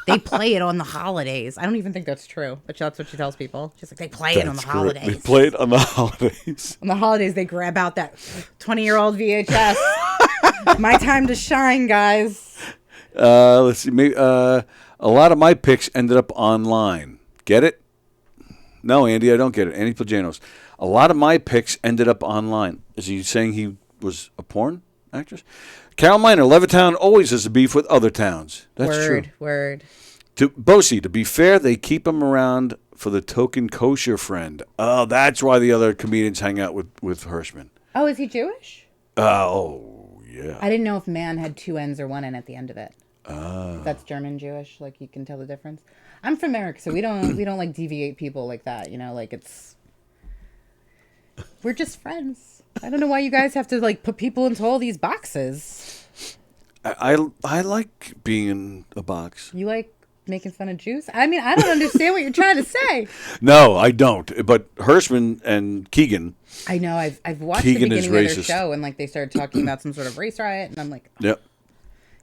They play it on the holidays. I don't even think that's true, but that's what she tells people. She's like, they play it on the holidays. They play it on the holidays. On the holidays, they grab out that 20-year-old VHS. My time to shine, guys. Let's see. Maybe, a lot of my picks ended up online. Get it? No, Andy, I don't get it. Andy Plajanos. A lot of my picks ended up online. Is he saying he was a porn actress? Carol Miner, Levittown always has a beef with other towns. That's true. Word. To Bosie, to be fair, they keep him around for the token kosher friend. Oh, that's why the other comedians hang out with Hirschman. Oh, is he Jewish? Oh, yeah. I didn't know if man had two N's or one N at the end of it. That's German Jewish, like you can tell the difference. I'm from America, so we don't like deviate people like that, you know, like we're just friends. I don't know why you guys have to like put people into all these boxes. I like being in a box. You like making fun of Jews? I mean, I don't understand what you're trying to say. No, I don't. But Hirschman and Keegan. I know. I've watched Keegan the beginning of their racist. show, and like they started talking about some sort of race riot, and I'm like, Yep.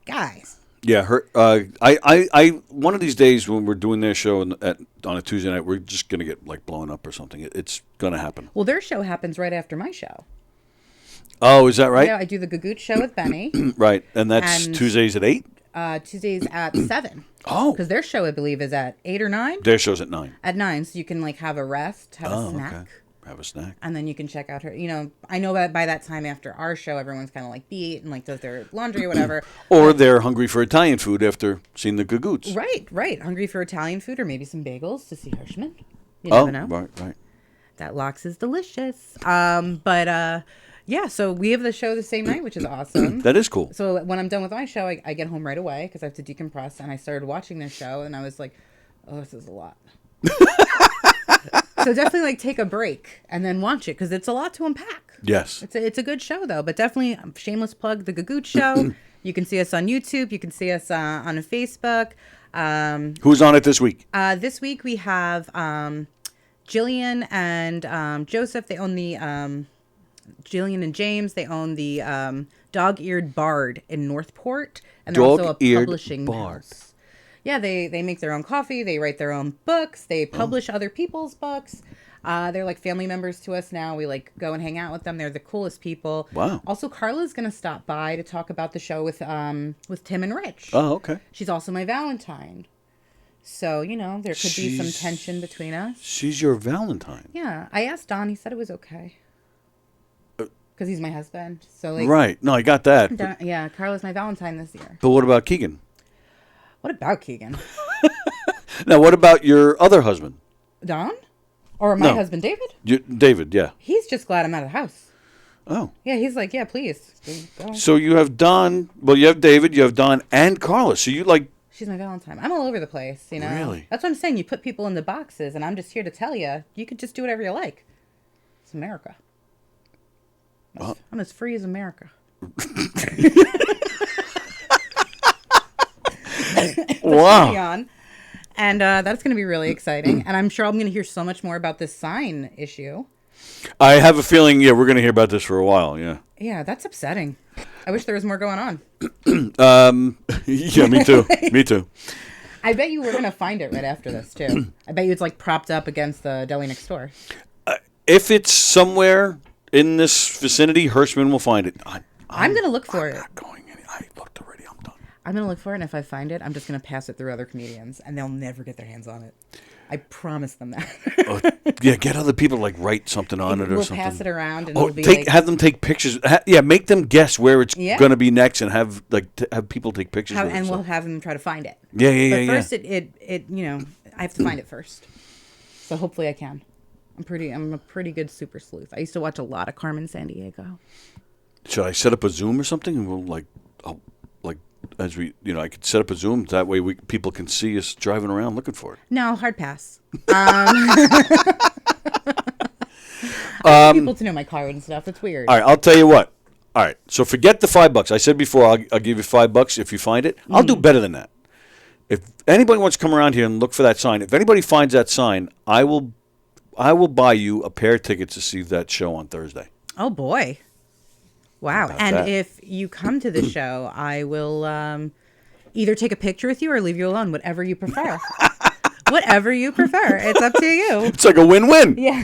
guys. Yeah, I one of these days when we're doing their show on a Tuesday night, we're just gonna get like blown up or something. It's gonna happen. Well, their show happens right after my show. Oh, is that right? Yeah, I do the Gagoot show with Benny. Right, and that's Tuesdays at 8? Tuesdays at 7. Oh. Because their show, I believe, is at 8 or 9. Their show's at 9. At 9, so you can like have a rest, have a snack. Okay. Have a snack. And then you can check out her. I know that by that time after our show, everyone's kind of like beat and like does their laundry or whatever. Or they're hungry for Italian food after seeing the Gagoots. Right. Hungry for Italian food or maybe some bagels to see Hirschman. You never know. Right. That lox is delicious. Yeah, so we have the show the same night, which is awesome. That is cool. So when I'm done with my show, I get home right away because I have to decompress. And I started watching this show, and I was like, oh, this is a lot. So definitely like take a break and then watch it because it's a lot to unpack. Yes. It's a good show, though. But definitely, shameless plug, the Gagoot Show. You can see us on YouTube. You can see us on Facebook. Who's on it this week? This week we have Jillian and Joseph. They own the... Jillian and James, they own the Dog-Eared Bard in Northport, and they're also a publishing house. Yeah, they make their own coffee, they write their own books, they publish other people's books. They're like family members to us now. We like go and hang out with them. They're the coolest people. Wow. Also, Carla's gonna stop by to talk about the show with Tim and Rich. Oh, okay. She's also my Valentine. So, there could be some tension between us. She's your Valentine. Yeah. I asked Don, he said it was okay. Because he's my husband. So like, right. No, I got that. Yeah, Carla's my Valentine this year. But what about Keegan? What about Keegan? Now, what about your other husband? Don? Or my husband, David? David, yeah. He's just glad I'm out of the house. Oh. Yeah, he's like, yeah, please. Go. So you have Don, you have David, you have Don and Carla. So you like... She's my Valentine. I'm all over the place, Really? That's what I'm saying. You put people into boxes, and I'm just here to tell you, you could just do whatever you like. It's America. I'm as free as America. Wow. And that's going to be really exciting. And I'm sure I'm going to hear so much more about this sign issue. I have a feeling, we're going to hear about this for a while, yeah. Yeah, that's upsetting. I wish there was more going on. Yeah, me too. Me too. I bet you we're going to find it right after this, too. I bet you it's like propped up against the deli next door. If it's somewhere in this vicinity, Hirschman will find it. I'm going to look for it. I'm not going in. I looked already. I'm done. I'm going to look for it, and if I find it, I'm just going to pass it through other comedians, and they'll never get their hands on it. I promise them that. Yeah, get other people to write something on it or something. We'll pass it around, and it'll be have them take pictures. Make them guess where it's going to be next, and have people take pictures. And we'll have them try to find it. Yeah. But first, I have to find it first. So hopefully I can. I'm a pretty good super sleuth. I used to watch a lot of Carmen Sandiego. Should I set up a Zoom or something? And we'll as we, I could set up a Zoom. That way people can see us driving around looking for it. No, hard pass. I want people to know my card and stuff. It's weird. All right, I'll tell you what. All right, so forget the $5. I said before I'll give you $5 if you find it. I'll do better than that. If anybody wants to come around here and look for that sign, if anybody finds that sign, I will buy you a pair of tickets to see that show on Thursday. Oh boy. Wow. And if you come to the show, I will either take a picture with you or leave you alone, whatever you prefer. Whatever you prefer. It's up to you. It's like a win-win. Yeah.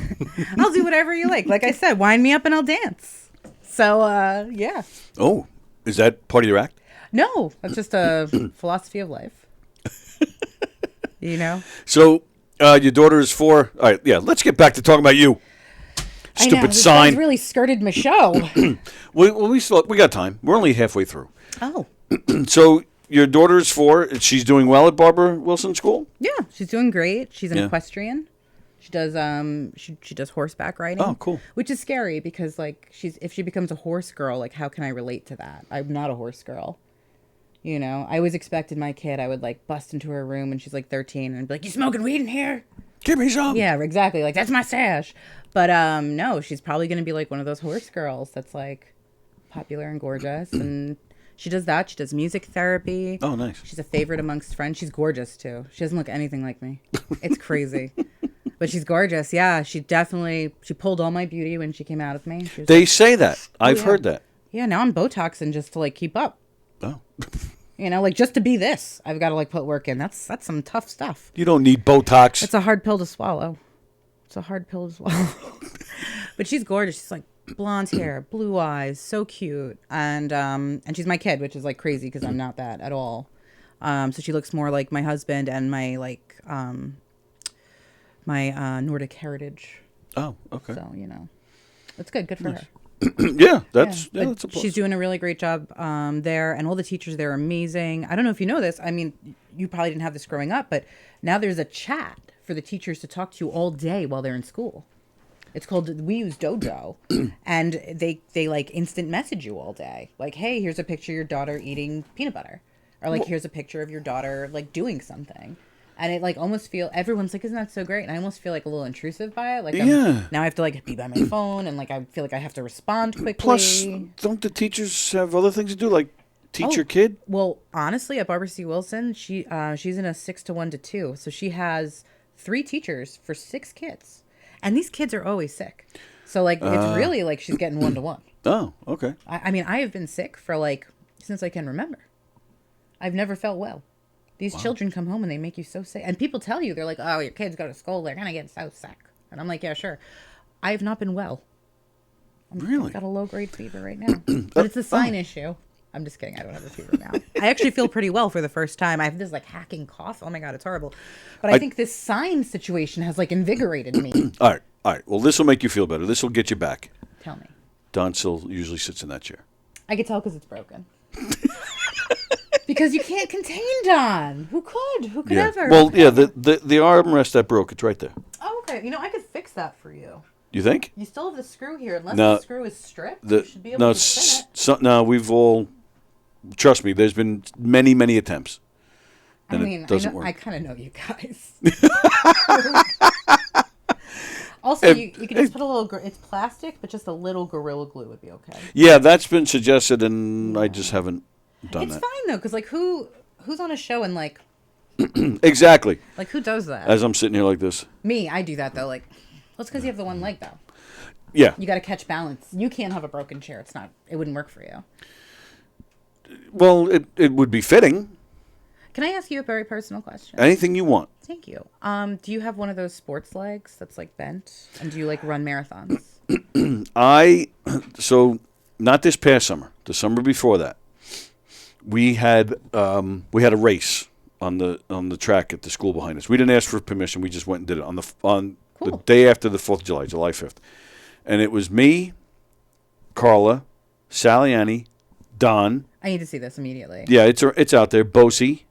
I'll do whatever you like. Like I said, wind me up and I'll dance. So, yeah. Oh, is that part of your act? No, that's just a philosophy of life. So, your daughter is 4. All right, yeah, let's get back to talking about you. Stupid I know, this sign. guy's really skirted my show. we got time. We're only halfway through. Oh. So your daughter is 4. She's doing well at Barbara Wilson School? Yeah, she's doing great. She's an equestrian. She does she does horseback riding. Oh, cool. Which is scary because if she becomes a horse girl, like how can I relate to that? I'm not a horse girl. I always expected my kid, I would bust into her room when she's 13 and be like, "You smoking weed in here? Give me some." Yeah, exactly. That's my stash. But no, she's probably going to be one of those horse girls that's popular and gorgeous. And she does that. She does music therapy. Oh, nice. She's a favorite amongst friends. She's gorgeous too. She doesn't look anything like me. It's crazy. But she's gorgeous. Yeah, she pulled all my beauty when she came out of me. They say that. I've heard that. Yeah, now I'm Botoxing just to keep up. Oh. Just to be this, I've got to put work in. That's some tough stuff. You don't need Botox. It's a hard pill to swallow. But she's gorgeous. She's blonde hair, blue eyes, so cute, and she's my kid, which is like crazy because I'm not that at all. So she looks more like my husband and my Nordic heritage. Oh, okay. So it's good for her. That's a plus. She's doing a really great job there, and all the teachers there are amazing. I don't know if you know this. I mean, you probably didn't have this growing up, but now there's a chat for the teachers to talk to you all day while they're in school. It's called, we use Dojo, and they like instant message you all day. Like, hey, here's a picture of your daughter eating peanut butter, or like here's a picture of your daughter like doing something. And it like almost everyone's like, isn't that so great? And I almost feel like a little intrusive by it. Like, now I have to like be by my phone, and like I feel like I have to respond quickly. Plus, don't the teachers have other things to do, like teach your kid? Well, honestly, at Barbara C. Wilson, she's in a 6 to 1 to 2, so she has 3 teachers for 6 kids, and these kids are always sick. So like it's really like she's getting 1 to 1. Oh, okay. I mean, I have been sick for like since I can remember. I've never felt well. These children come home and they make you so sick. And people tell you, they're like, oh, your kids go to school, they're going to get so sick. And I'm like, yeah, sure. I have not been well. I've got a low-grade fever right now. But it's a sign issue. I'm just kidding. I don't have a fever now. I actually feel pretty well for the first time. I have this like hacking cough. Oh, my God, it's horrible. But I think this sign situation has like invigorated me. All right. Well, this will make you feel better. This will get you back. Tell me. Don still usually sits in that chair. I can tell because it's broken. Because you can't contain Don. Who could? Who could ever? Well, yeah, the armrest that broke, it's right there. Oh, okay. I could fix that for you. You think? You still have the screw here. Unless the screw is stripped, you should be able to spin it. No, we've all... Trust me, there's been many, many attempts. And it doesn't work. I kind of know you guys. Also, you can just put a little... It's plastic, but just a little Gorilla Glue would be okay. Yeah, that's been suggested, and I just haven't done that. It's fine, though, because, like, who's on a show and, like... Exactly. Like, who does that? As I'm sitting here like this. Me, I do that, though. Like, well, it's because you have the one leg, though. Yeah. You got to catch balance. You can't have a broken chair. It wouldn't work for you. Well, it would be fitting. Can I ask you a very personal question? Anything you want. Thank you. Do you have one of those sports legs that's like bent? And do you like run marathons? So not this past summer, the summer before that, we had a race on the track at the school behind us. We didn't ask for permission. We just went and did it on the day after the 4th of July, July 5th. And it was me, Carla, Sally Annie, Don. I need to see this immediately. Yeah, it's out there. Bosie.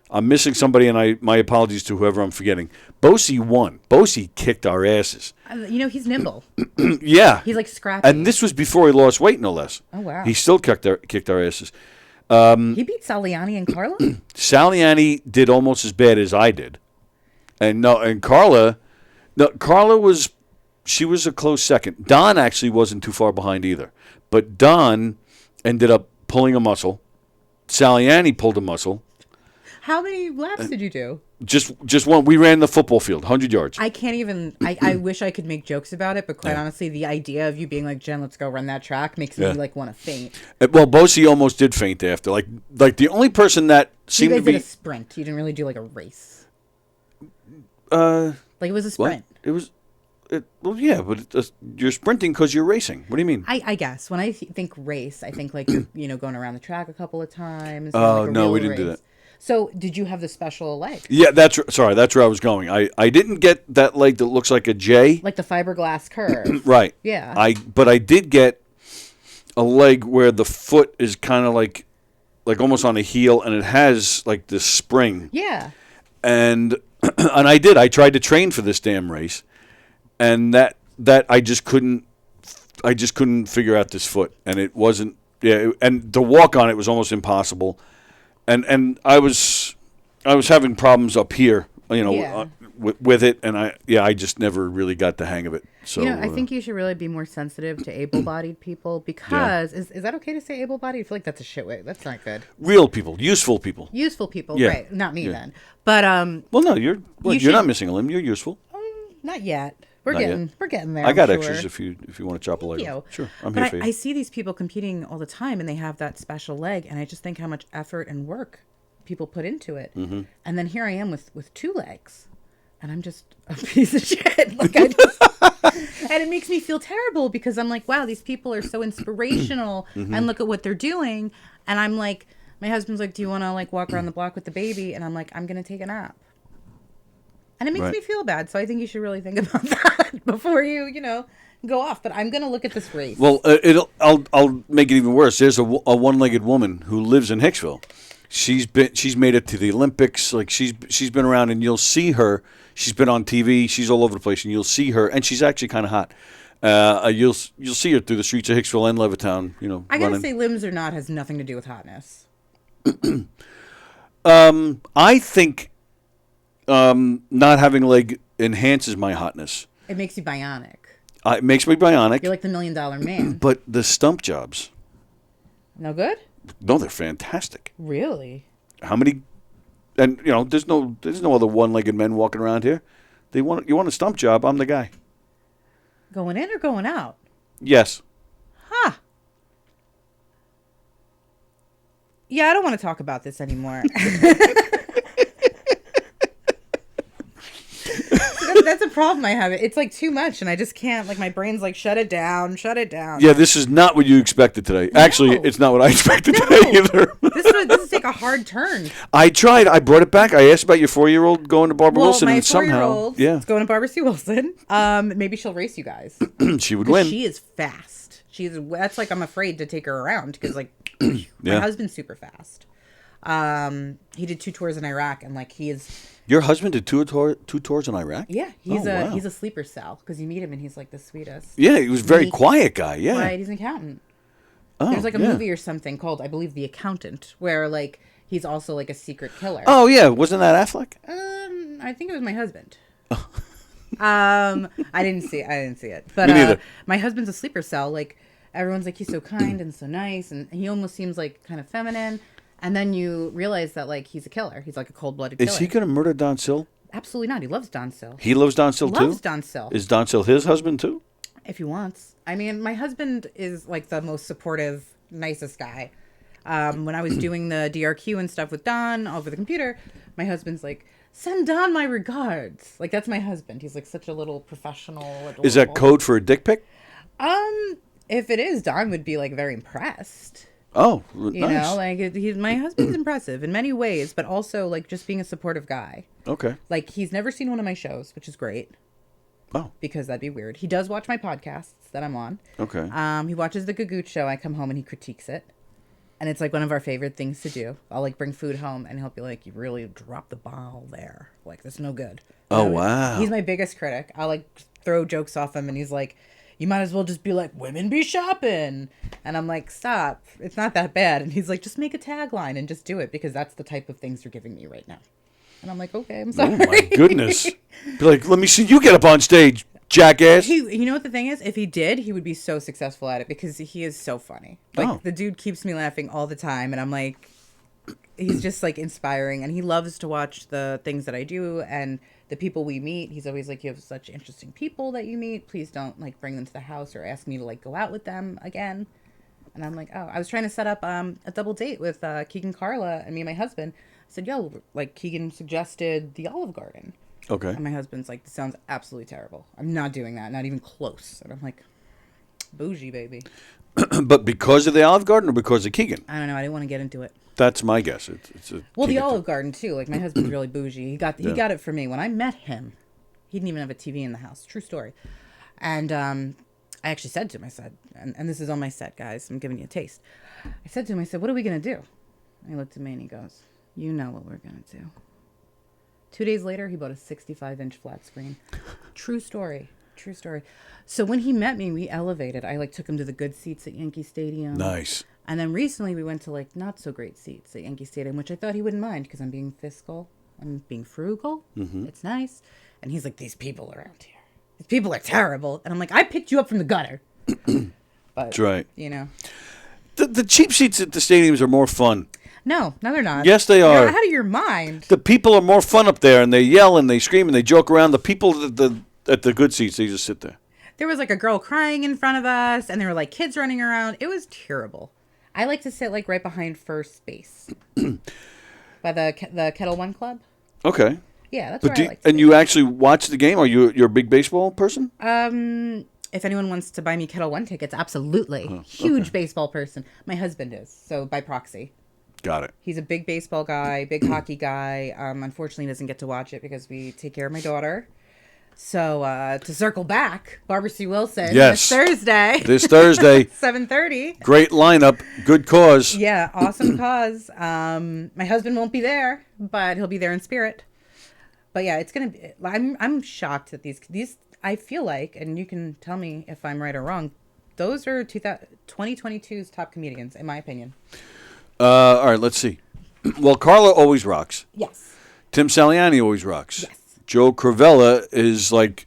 I'm missing somebody, and my apologies to whoever I'm forgetting. Bosie won. Bosie kicked our asses. He's nimble. Yeah. He's like scrappy. And this was before he lost weight, no less. Oh, wow. He still kicked our asses. He beat Saliani and Carla? Saliani did almost as bad as I did. And Carla was a close second. Don actually wasn't too far behind either. But Don ended up pulling a muscle. Saliani pulled a muscle. How many laps did you do? Just one. We ran the football field, 100 yards. I can't even... I wish I could make jokes about it, but quite honestly, the idea of you being like, Jen, let's go run that track makes me like want to faint. Well, Bosie almost did faint after. Like the only person that seemed to be... You guys did a sprint. You didn't really do like a race. Like it was a sprint. What? It was... Well, yeah, but you're sprinting because you're racing. What do you mean? I guess. When I think race, I think like, going around the track a couple of times. Oh, no, we didn't do that. So, did you have the special leg? Yeah, that's where I was going. I didn't get that leg that looks like a J. Like the fiberglass curve. Right. Yeah. But I did get a leg where the foot is kind of like almost on a heel, and it has like this spring. Yeah. And I tried to train for this damn race, and that I just couldn't figure out this foot, and it wasn't. Yeah, and to walk on it was almost impossible. And I was having problems up here, with it, and I just never really got the hang of it. So I think you should really be more sensitive to able-bodied people because is that okay to say able-bodied? I feel like that's a shit way. That's not good. Real people, useful people. Useful people, right? Not me then. But well, no, you're not missing a limb. You're useful. Not yet. We're getting there. I got extras if you want to chop a leg off. Sure, I'm here for you. I see these people competing all the time, and they have that special leg, and I just think how much effort and work people put into it. Mm-hmm. And then here I am with 2 legs, and I'm just a piece of shit. Like And it makes me feel terrible because I'm like, wow, these people are so inspirational and look at what they're doing. And I'm like, my husband's like, do you want to like walk around the block with the baby? And I'm like, I'm going to take a nap. And it makes me feel bad. So I think you should really think about that before you go off. But I'm going to look at this race. Well, I'll make it even worse. There's a one-legged woman who lives in Hicksville. She's made it to the Olympics. Like she's been around, and you'll see her. She's been on TV. She's all over the place, and you'll see her. And she's actually kind of hot. You'll see her through the streets of Hicksville and Levittown. I gotta say, limbs or not has nothing to do with hotness. I think not having a leg enhances my hotness. It makes you bionic. It makes me bionic. You're like the $1 Million Man. But the stump jobs. No good? No, they're fantastic. Really? How many? And there's no other one-legged men walking around here. You want a stump job? I'm the guy. Going in or going out? Yes. Huh. Yeah, I don't want to talk about this anymore. That's a problem I have. It's like too much, and I just can't. Like my brain's like, shut it down. Yeah, this is not what you expected today. No. Actually, it's not what I expected today either. This is take a hard turn. I tried. I brought it back. I asked about your 4-year-old going to Barbara Wilson, and somehow, is going to Barbara C. Wilson. Maybe she'll race you guys. She would win. She is fast. That's like I'm afraid to take her around because like my husband's super fast. He did 2 tours in Iraq, and like he is. Your husband did 2 tours in Iraq? Yeah, he's a sleeper cell because you meet him and he's like the sweetest. Yeah, he was a very quiet guy. Yeah, right. He's an accountant. Oh, there's like a movie or something called, I believe, The Accountant, where like he's also like a secret killer. Oh yeah, wasn't that Affleck? I think it was my husband. I didn't see it, but me neither. My husband's a sleeper cell. Like everyone's like he's so kind and so nice, and he almost seems like kind of feminine. And then you realize that, like, he's a killer. He's like a cold-blooded killer. Is he going to murder Don Sill? Absolutely not. He loves Don Sill. He loves Don Sill, too? Loves Don Sill. Is Don Sill his husband, too? If he wants. I mean, my husband is, like, the most supportive, nicest guy. When I was doing the DRQ and stuff with Don over the computer, my husband's like, send Don my regards. Like, that's my husband. He's, like, such a little professional, adorable. Is that code for a dick pic? If it is, Don would be, like, very impressed. Oh, nice. You know, like my husband's impressive in many ways, but also like just being a supportive guy. Okay. Like he's never seen one of my shows, which is great. Oh. Because that'd be weird. He does watch my podcasts that I'm on. Okay. He watches the Gagoot Show. I come home and he critiques it. And it's like one of our favorite things to do. I'll like bring food home and he'll be like, you really dropped the ball there. Like, that's no good. Oh, wow. He's my biggest critic. I'll like throw jokes off him and he's like, you might as well just be like, women be shopping. And I'm like, stop. It's not that bad. And he's like, just make a tagline and just do it because that's the type of things you're giving me right now. And I'm like, okay, I'm sorry. Oh, my goodness. Be like, let me see you get up on stage, jackass. You know what the thing is? If he did, he would be so successful at it because he is so funny. Like, the dude keeps me laughing all the time. And I'm like, he's just like inspiring. And he loves to watch the things that I do and the people we meet. He's always like, you have such interesting people that you meet. Please don't like bring them to the house or ask me to like go out with them again. And I'm like, oh, I was trying to set up a double date with Keegan, Carla, and me and my husband. I said, yo, like Keegan suggested the Olive Garden. Okay. And my husband's like, this sounds absolutely terrible. I'm not doing that. Not even close. And I'm like, bougie, baby. But because of the Olive Garden or because of Keegan? I don't know. I didn't want to get into it. That's my guess. It's the Olive Garden too. Like my husband's really bougie. He got it for me when I met him. He didn't even have a TV in the house. True story. And I actually said to him, I said, and this is on my set, guys. I'm giving you a taste. I said to him, I said, what are we gonna do? And he looked at me and he goes, you know what we're gonna do. 2 days later, he bought a 65-inch flat screen. True story. True story. So when he met me, we elevated. I like took him to the good seats at Yankee Stadium. Nice. And then recently we went to like not so great seats at Yankee Stadium, which I thought he wouldn't mind because I'm being fiscal. I'm being frugal. Mm-hmm. It's nice. And he's like, these people around here. These people are terrible. And I'm like, I picked you up from the gutter. But, that's right. You know. The cheap seats at the stadiums are more fun. No, they're not. Yes, they are. You're out of your mind. The people are more fun up there, and they yell and they scream and they joke around. The people at the good seats, they just sit there. There was like a girl crying in front of us, and there were like kids running around. It was terrible. I like to sit like right behind first base by the Kettle One Club. Okay. Yeah, that's where I like to And be. you actually watch the game? Are you're a big baseball person? If anyone wants to buy me Kettle One tickets, absolutely. Huge baseball person. My husband is, so by proxy. Got it. He's a big baseball guy, big hockey guy. Unfortunately, he doesn't get to watch it because we take care of my daughter. So to circle back, Barbara C. Wilson. Yes. This Thursday, 7:30. great lineup, good cause. Yeah, awesome cause. My husband won't be there, but he'll be there in spirit. But yeah, it's gonna be. I'm shocked that these. I feel like, and you can tell me if I'm right or wrong. Those are 2022's top comedians, in my opinion. All right, let's see. Well, Carla always rocks. Yes. Tim Saliani always rocks. Yes. Joe Cravella is like...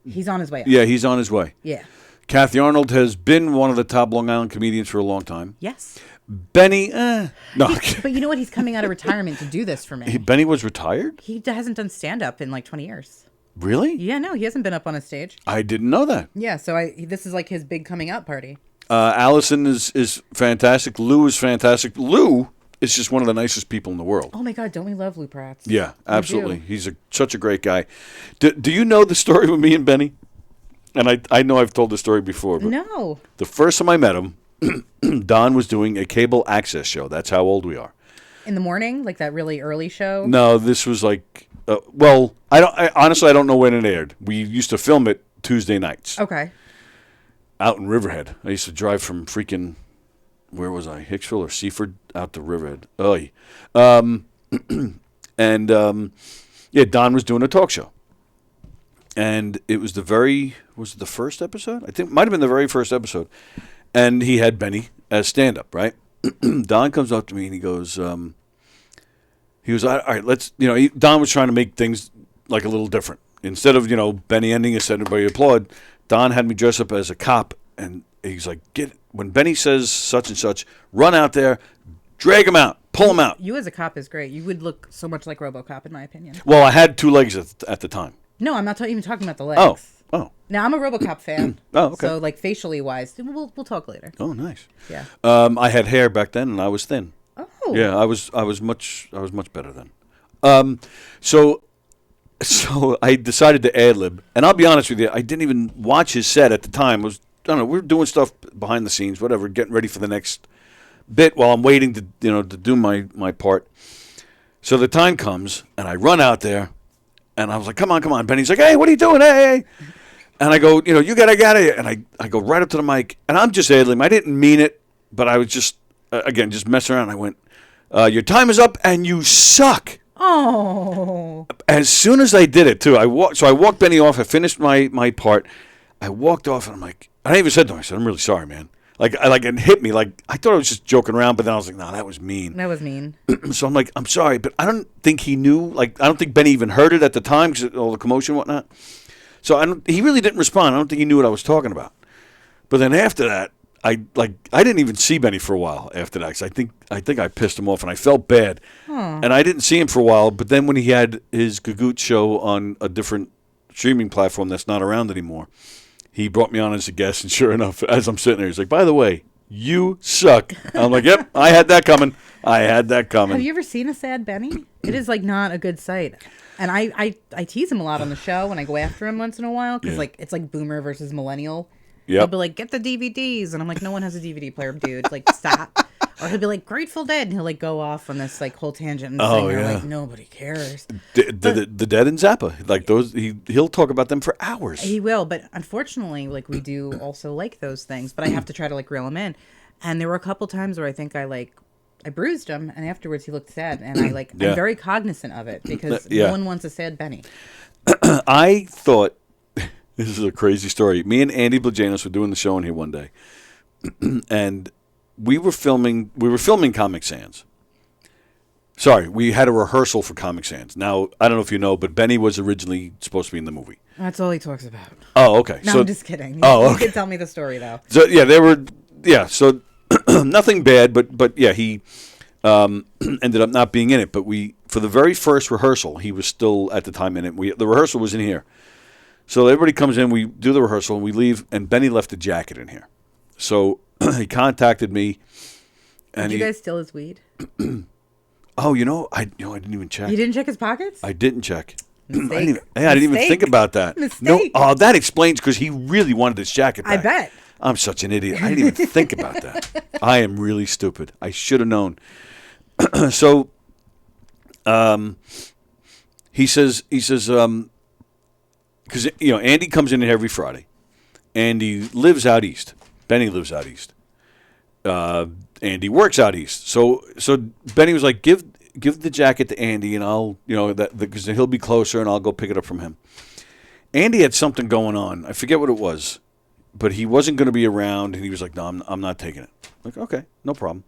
He's on his way up. Yeah, he's on his way. Yeah. Kathy Arnold has been one of the top Long Island comedians for a long time. Yes. Benny, no. But you know what? He's coming out of retirement to do this for me. Benny was retired? He hasn't done stand-up in like 20 years. Really? Yeah, no, he hasn't been up on a stage. I didn't know that. Yeah, so this is like his big coming up party. Allison is fantastic. Lou is fantastic. Lou is just one of the nicest people in the world. Oh my God, don't we love Lou Pratz? Yeah, absolutely. He's such a great guy. Do you know the story with me and Benny? And I know I've told the story before. But no. The first time I met him, Don was doing a cable access show. That's how old we are. In the morning, like that really early show? No, this was like, honestly, I don't know when it aired. We used to film it Tuesday nights. Okay. Out in Riverhead. I used to drive from freaking, where was I? Hicksville or Seaford? Out to Riverhead. Don was doing a talk show. And it was was it the first episode? I think it might have been the very first episode. And he had Benny as stand-up, right? Don comes up to me and he goes, all right, let's, Don was trying to make things like a little different. Instead of, Benny ending and said everybody applaud, Don had me dress up as a cop, and he's like, when Benny says such and such, run out there, drag him out, pull him out. You as a cop is great. You would look so much like RoboCop, in my opinion. Well, I had 2 legs at the time. No, I'm not even talking about the legs. Oh. Now, I'm a RoboCop fan. Oh, okay. So, like, facially wise, we'll talk later. Oh, nice. Yeah. I had hair back then, and I was thin. Oh. Yeah, I was much better then. So I decided to ad-lib, and I'll be honest with you, I didn't even watch his set at the time. I don't know, we were doing stuff behind the scenes, whatever, getting ready for the next bit while I'm waiting to do my part. So the time comes, and I run out there, and I was like, come on. Benny's like, hey, what are you doing? Hey. And I go, you gotta get it. And I go right up to the mic, and I'm just ad-libbing. I didn't mean it, but I was just, again, just messing around. I went, your time is up, and you suck. Oh. As soon as I did it, too, I walked Benny off. I finished my part. I walked off, and I'm like, I even said to him, I said, I'm really sorry, man. It hit me. Like, I thought I was just joking around, but then I was like, no, that was mean. That was mean. So I'm like, I'm sorry, but I don't think he knew. Like, I don't think Benny even heard it at the time because all the commotion and whatnot. So he really didn't respond. I don't think he knew what I was talking about. But then after that, I didn't even see Benny for a while after that because I think I pissed him off and I felt bad. And I didn't see him for a while. But then when he had his Gagoot show on a different streaming platform that's not around anymore, he brought me on as a guest. And sure enough, as I'm sitting there, he's like, by the way, you suck. I'm like, yep, I had that coming. Have you ever seen a sad Benny? It is like not a good sight. And I tease him a lot on the show and I go after him once in a while because it's like boomer versus millennial. Yep. He'll be like, get the DVDs. And I'm like, no one has a DVD player, dude. Like, stop. Or he'll be like, Grateful Dead. And he'll like go off on this like whole tangent. And like, nobody cares. The Dead and Zappa. Like those, he'll talk about them for hours. He will. But unfortunately, like we do also like those things. But I have to try to like reel him in. And there were a couple times where I think I bruised him. And afterwards he looked sad. And I'm very cognizant of it because no one wants a sad Benny. I thought, this is a crazy story. Me and Andy Blajanos were doing the show in here one day, and we were filming Comic Sans. Sorry, we had a rehearsal for Comic Sans. Now, I don't know if you know, but Benny was originally supposed to be in the movie. That's all he talks about. Oh, okay. No, I'm just kidding. Okay. You can tell me the story, though. So, so nothing bad, but he ended up not being in it. But for the very first rehearsal, he was still at the time in it. The rehearsal was in here. So everybody comes in, we do the rehearsal, and we leave, and Benny left a jacket in here. So he contacted me. And Did you guys steal his weed? I didn't even check. You didn't check his pockets? I didn't check. Mistake. I didn't even think about that. Mistake. No, that explains because he really wanted this jacket back. I bet. I'm such an idiot. I didn't even think about that. I am really stupid. I should have known. So, he says, because Andy comes in every Friday. Andy lives out east. Benny lives out east. Andy works out east. So Benny was like, give the jacket to Andy, and I'll, because he'll be closer, and I'll go pick it up from him. Andy had something going on. I forget what it was, but he wasn't going to be around, and he was like, no, I'm not taking it. I'm like, okay, no problem.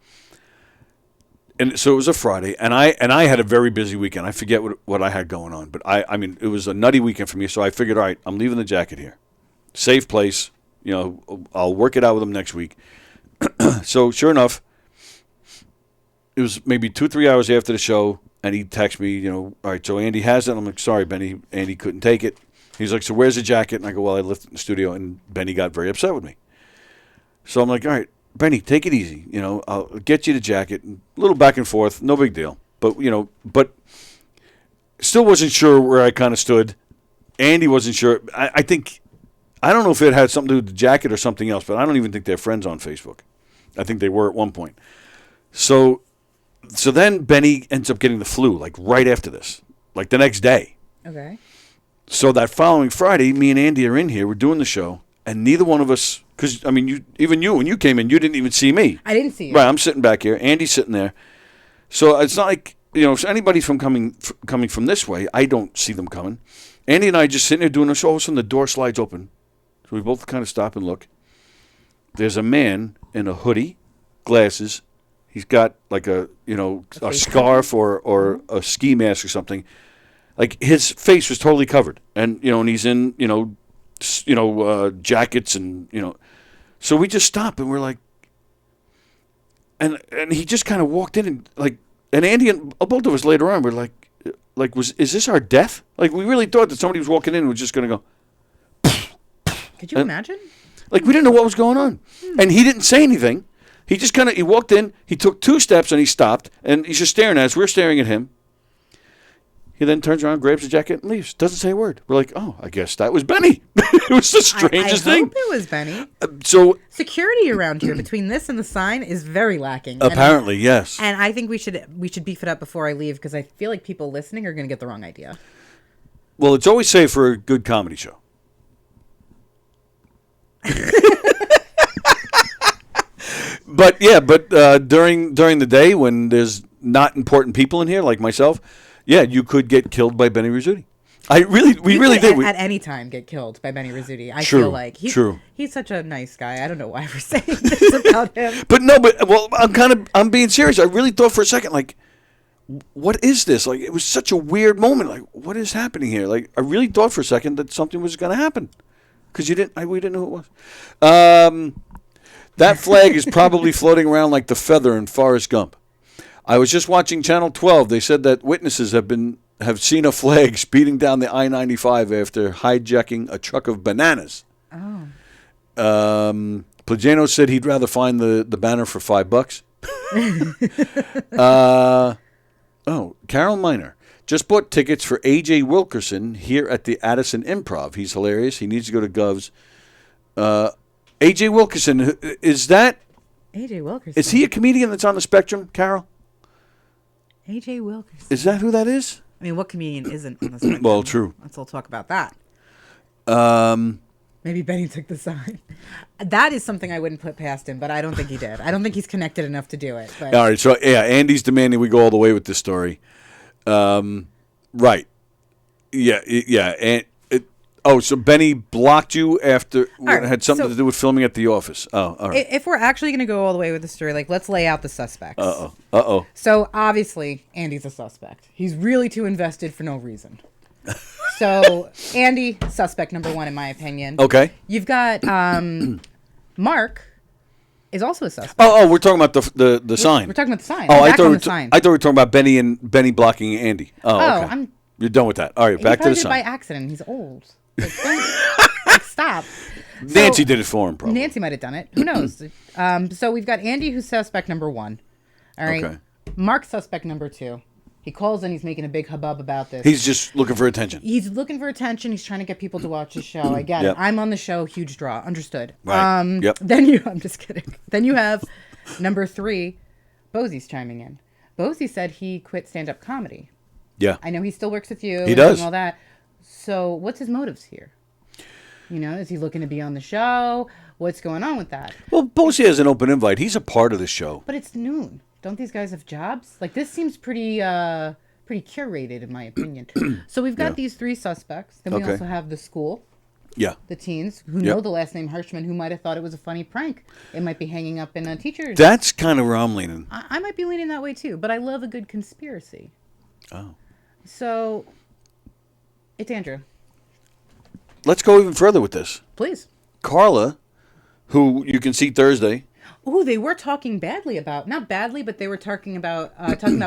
And so it was a Friday, and I had a very busy weekend. I forget what I had going on, but I mean, it was a nutty weekend for me, so I figured, all right, I'm leaving the jacket here. Safe place. I'll work it out with him next week. So sure enough, it was maybe 2-3 hours after the show, and he texted me, all right, so Andy has it. I'm like, sorry, Benny, Andy couldn't take it. He's like, so where's the jacket? And I go, well, I left it in the studio, and Benny got very upset with me. So I'm like, all right, Benny, take it easy. I'll get you the jacket. A little back and forth, no big deal. But, but still wasn't sure where I kind of stood. Andy wasn't sure. I think, I don't know if it had something to do with the jacket or something else, but I don't even think they're friends on Facebook. I think they were at one point. So then Benny ends up getting the flu, like right after this, like the next day. Okay. So that following Friday, me and Andy are in here. We're doing the show, and neither one of us, because, I mean, when you came in, you didn't even see me. I didn't see you. Right, I'm sitting back here. Andy's sitting there. So it's not like, if anybody's coming from this way, I don't see them coming. Andy and I just sitting there doing the show. All of a sudden, the door slides open. So we both kind of stop and look. There's a man in a hoodie, glasses. He's got like a scarf or a ski mask or something. Like his face was totally covered, and and he's in jackets and So we just stop and we're like, and he just kind of walked in and Andy and both of us later on were like is this our death? Like we really thought that somebody was walking in and was just going to go. Could you imagine? Like we didn't know what was going on, and he didn't say anything. He just he walked in, he took 2 steps and he stopped, and he's just staring at us. We're staring at him. He then turns around, grabs the jacket, and leaves. Doesn't say a word. We're like, oh, I guess that was Benny. It was the strangest thing. I hope it was Benny. So security around here between this and the sign is very lacking. Apparently, yes. And I think we should beef it up before I leave because I feel like people listening are going to get the wrong idea. Well, it's always safe for a good comedy show. But during the day when there's not important people in here like myself, yeah, you could get killed by Benny Rizzuti. We really did. At any time get killed by Benny Rizzuti. I True, feel like he's such a nice guy. I don't know why we're saying this about him. I'm being serious. I really thought for a second, like, what is this? Like, it was such a weird moment. Like, what is happening here? Like, I really thought for a second that something was going to happen because we didn't know who it was. That flag is probably floating around like the feather in Forrest Gump. I was just watching Channel 12. They said that witnesses have seen a flag speeding down the I-95 after hijacking a truck of bananas. Oh. Plagano said he'd rather find the banner for $5. Carol Miner just bought tickets for A.J. Wilkerson here at the Addison Improv. He's hilarious. He needs to go to Gov's. A.J. Wilkerson, is that... A.J. Wilkerson? Is he a comedian that's on the spectrum, Carol? A.J. Wilkerson. Is that who that is? I mean, what comedian isn't on the spectrum? Well, true. Let's all talk about that. Maybe Benny took the sign. That is something I wouldn't put past him, but I don't think he did. I don't think he's connected enough to do it. But. All right, so, yeah, Andy's demanding we go all the way with this story. Right. Yeah, and... so Benny blocked you after it had something to do with filming at the office. Oh, all right. If we're actually going to go all the way with the story, let's lay out the suspects. Uh-oh. So obviously, Andy's a suspect. He's really too invested for no reason. So Andy, suspect number 1 in my opinion. Okay. You've got Mark is also a suspect. Oh, we're talking about the sign. We're talking about the sign. Oh, I thought we were talking about Benny blocking Andy. Oh, okay. You're done with that. All right, back to the sign. By accident. He's old. Stop. Nancy did it for him, probably. Nancy might have done it. Who knows? So we've got Andy, who's suspect number 1. All right. Okay. Mark, suspect number 2. He calls and he's making a big hubbub about this. He's just looking for attention. He's looking for attention. He's trying to get people to watch his show. I get Yep. it. I'm on the show. Huge draw. Understood. Right. Yep. I'm just kidding. Then you have number 3, Bosie's chiming in. Bosie said he quit stand-up comedy. Yeah. I know he still works with you. He does. And all that. So what's his motives here? You know, is he looking to be on the show? What's going on with that? Well, Bosie has an open invite. He's a part of the show. But it's noon. Don't these guys have jobs? Like, this seems pretty curated, in my opinion. So we've got these 3 suspects. Then we also have the school. Yeah. The teens who know the last name Hirschman, who might have thought it was a funny prank. It might be hanging up in a teacher's. That's kind of where I'm leaning. I might be leaning that way too, but I love a good conspiracy. Oh. So, it's Andrew. Let's go even further with this. Please. Carla, who you can see Thursday. Oh, they were talking badly about, not badly, but they were talking about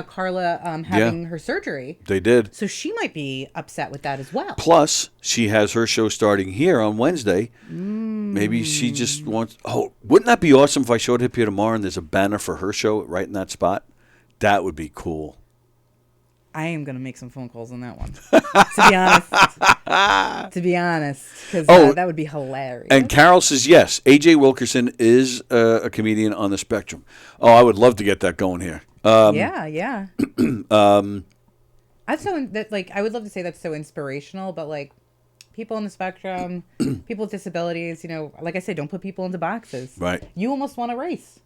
Carla having her surgery. They did. So she might be upset with that as well. Plus, she has her show starting here on Wednesday. Maybe she just wants... Oh, wouldn't that be awesome if I showed up here tomorrow and there's a banner for her show right in that spot? That would be cool. I am going to make some phone calls on that one, to be honest. Because that would be hilarious. And Carol says, yes, A.J. Wilkerson is a comedian on the spectrum. Oh, I would love to get that going here. Yeah. That's I would love to say that's so inspirational, but like people on the spectrum, people with disabilities, you know, like I said, don't put people into boxes. Right. You almost won a race.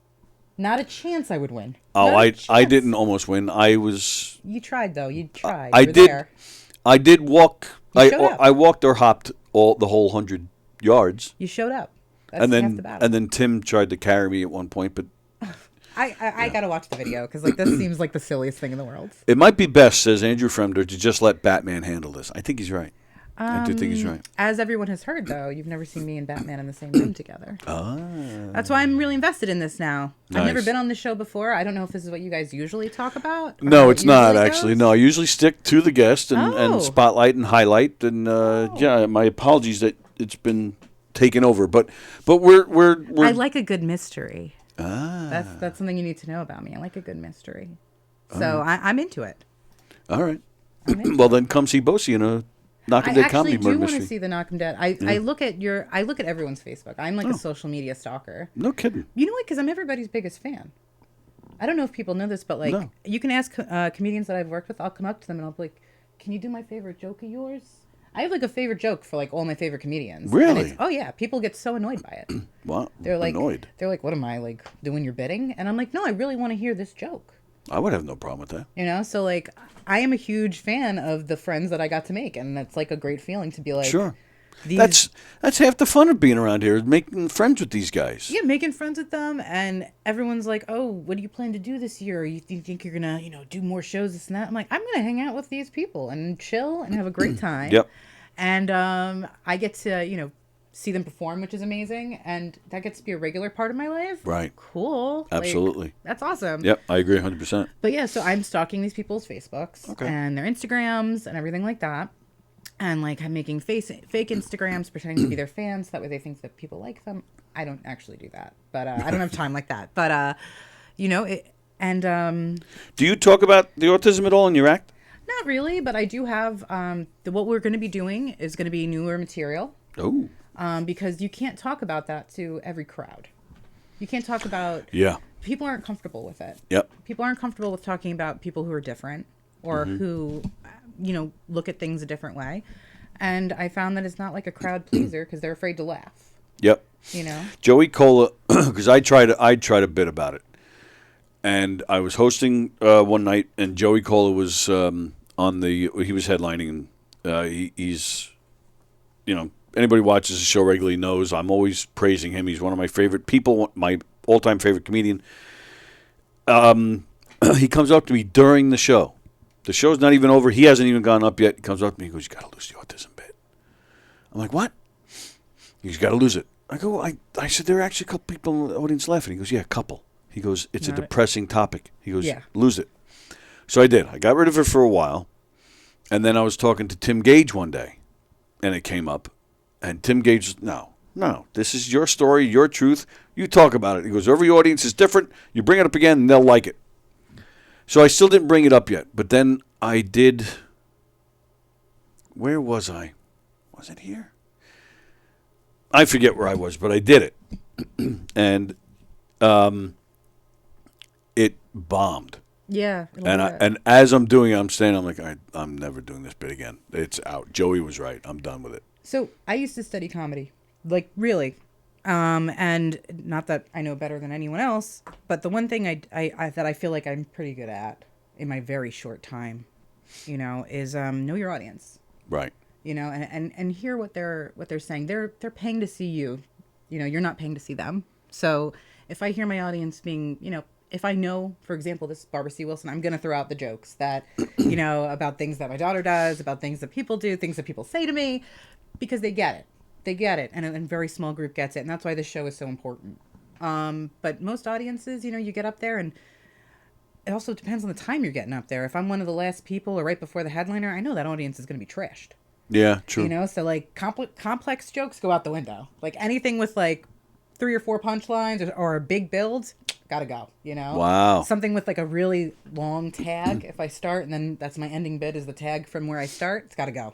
Not a chance I would win. Oh, I didn't almost win. I was... You tried, though. You tried. I did. There. I did walk. Up. I walked or hopped the whole 100 yards. You showed up. That's half the battle. And then Tim tried to carry me at one point, but... I got to watch the video, because like this seems like the silliest thing in the world. It might be best, says Andrew Fremder, to just let Batman handle this. I think he's right. I do think he's right. As everyone has heard, though, you've never seen me and Batman in the same room together. That's why I'm really invested in this now. Nice. I've never been on this show before. I don't know if this is what you guys usually talk about. No, it's not, actually. No, I usually stick to the guest and spotlight and highlight. And, my apologies that it's been taken over. But we're I like a good mystery. That's something you need to know about me. I like a good mystery. So I'm into it. All right. Well, then come see Bosie in a Knock 'em Dead comedy murder mystery. I actually do want to see the Knock 'em Dead. I look at everyone's Facebook. I'm like a social media stalker. No kidding. You know what? Because I'm everybody's biggest fan. I don't know if people know this, but like you can ask comedians that I've worked with. I'll come up to them and I'll be like, "Can you do my favorite joke of yours?" I have like a favorite joke for like all my favorite comedians. Really? Oh yeah, people get so annoyed by it. Wow. They're like annoyed. They're like, "What am I like doing your bidding?" And I'm like, "No, I really want to hear this joke." I would have no problem with that. You know, so like I am a huge fan of the friends that I got to make, and that's like a great feeling to be like, sure. That's half the fun of being around here, is making friends with these guys. Yeah, making friends with them, and everyone's like, "Oh, what do you plan to do this year? You think you're gonna, do more shows, this and that?" I'm like, I'm gonna hang out with these people and chill and have a great time. Yep. And I get to, see them perform, which is amazing, and that gets to be a regular part of my life. Right. Cool. Absolutely. That's awesome. Yep, I agree 100%. But yeah, so I'm stalking these people's Facebooks and their Instagrams and everything like that. And like I'm making fake Instagrams pretending to be their fans. That way they think that people like them. I don't actually do that, but I don't have time like that. But do you talk about the autism at all in your act? Not really, but I do have what we're going to be doing is going to be newer material. Oh. Because you can't talk about that to every crowd. You can't talk about... Yeah. People aren't comfortable with it. Yep. People aren't comfortable with talking about people who are different or who, look at things a different way. And I found that it's not like a crowd pleaser because they're afraid to laugh. Yep. Joey Cola, because I tried a bit about it. And I was hosting one night, and Joey Cola was he was headlining, and he's, anybody who watches the show regularly knows I'm always praising him. He's one of my favorite people, my all-time favorite comedian. He comes up to me during the show. The show's not even over. He hasn't even gone up yet. He comes up to me and goes, "You got to lose the autism bit." I'm like, "What?" He's got to lose it. I go, I said, "There are actually a couple people in the audience laughing." He goes, "Yeah, a couple." He goes, "It's a depressing topic." He goes, "Lose it." So I did. I got rid of it for a while. And then I was talking to Tim Gage one day, and it came up. And Tim Gage says, no, this is your story, your truth. You talk about it. He goes, every audience is different. You bring it up again, and they'll like it. So I still didn't bring it up yet, but then I did. Where was I? Was it here? I forget where I was, but I did it. And it bombed. Yeah. And as I'm doing it, I'm saying, I'm like, I'm never doing this bit again. It's out. Joey was right. I'm done with it. So I used to study comedy, like really, and not that I know better than anyone else, but the one thing I that I feel like I'm pretty good at in my very short time, is know your audience. Right. And hear what they're saying. They're paying to see you. You're not paying to see them. So if I hear my audience being, if I know, for example, this is Barbara C. Wilson, I'm going to throw out the jokes that, about things that my daughter does, about things that people do, things that people say to me, because they get it. They get it. And a very small group gets it. And that's why this show is so important. But most audiences, you get up there, and it also depends on the time you're getting up there. If I'm one of the last people or right before the headliner, I know that audience is going to be trashed. Yeah, true. So like complex jokes go out the window. Like anything with like 3 or 4 punchlines or a big build, gotta go. Wow. Something with like a really long tag. If I start and then that's my ending bit is the tag from where I start, it's gotta go,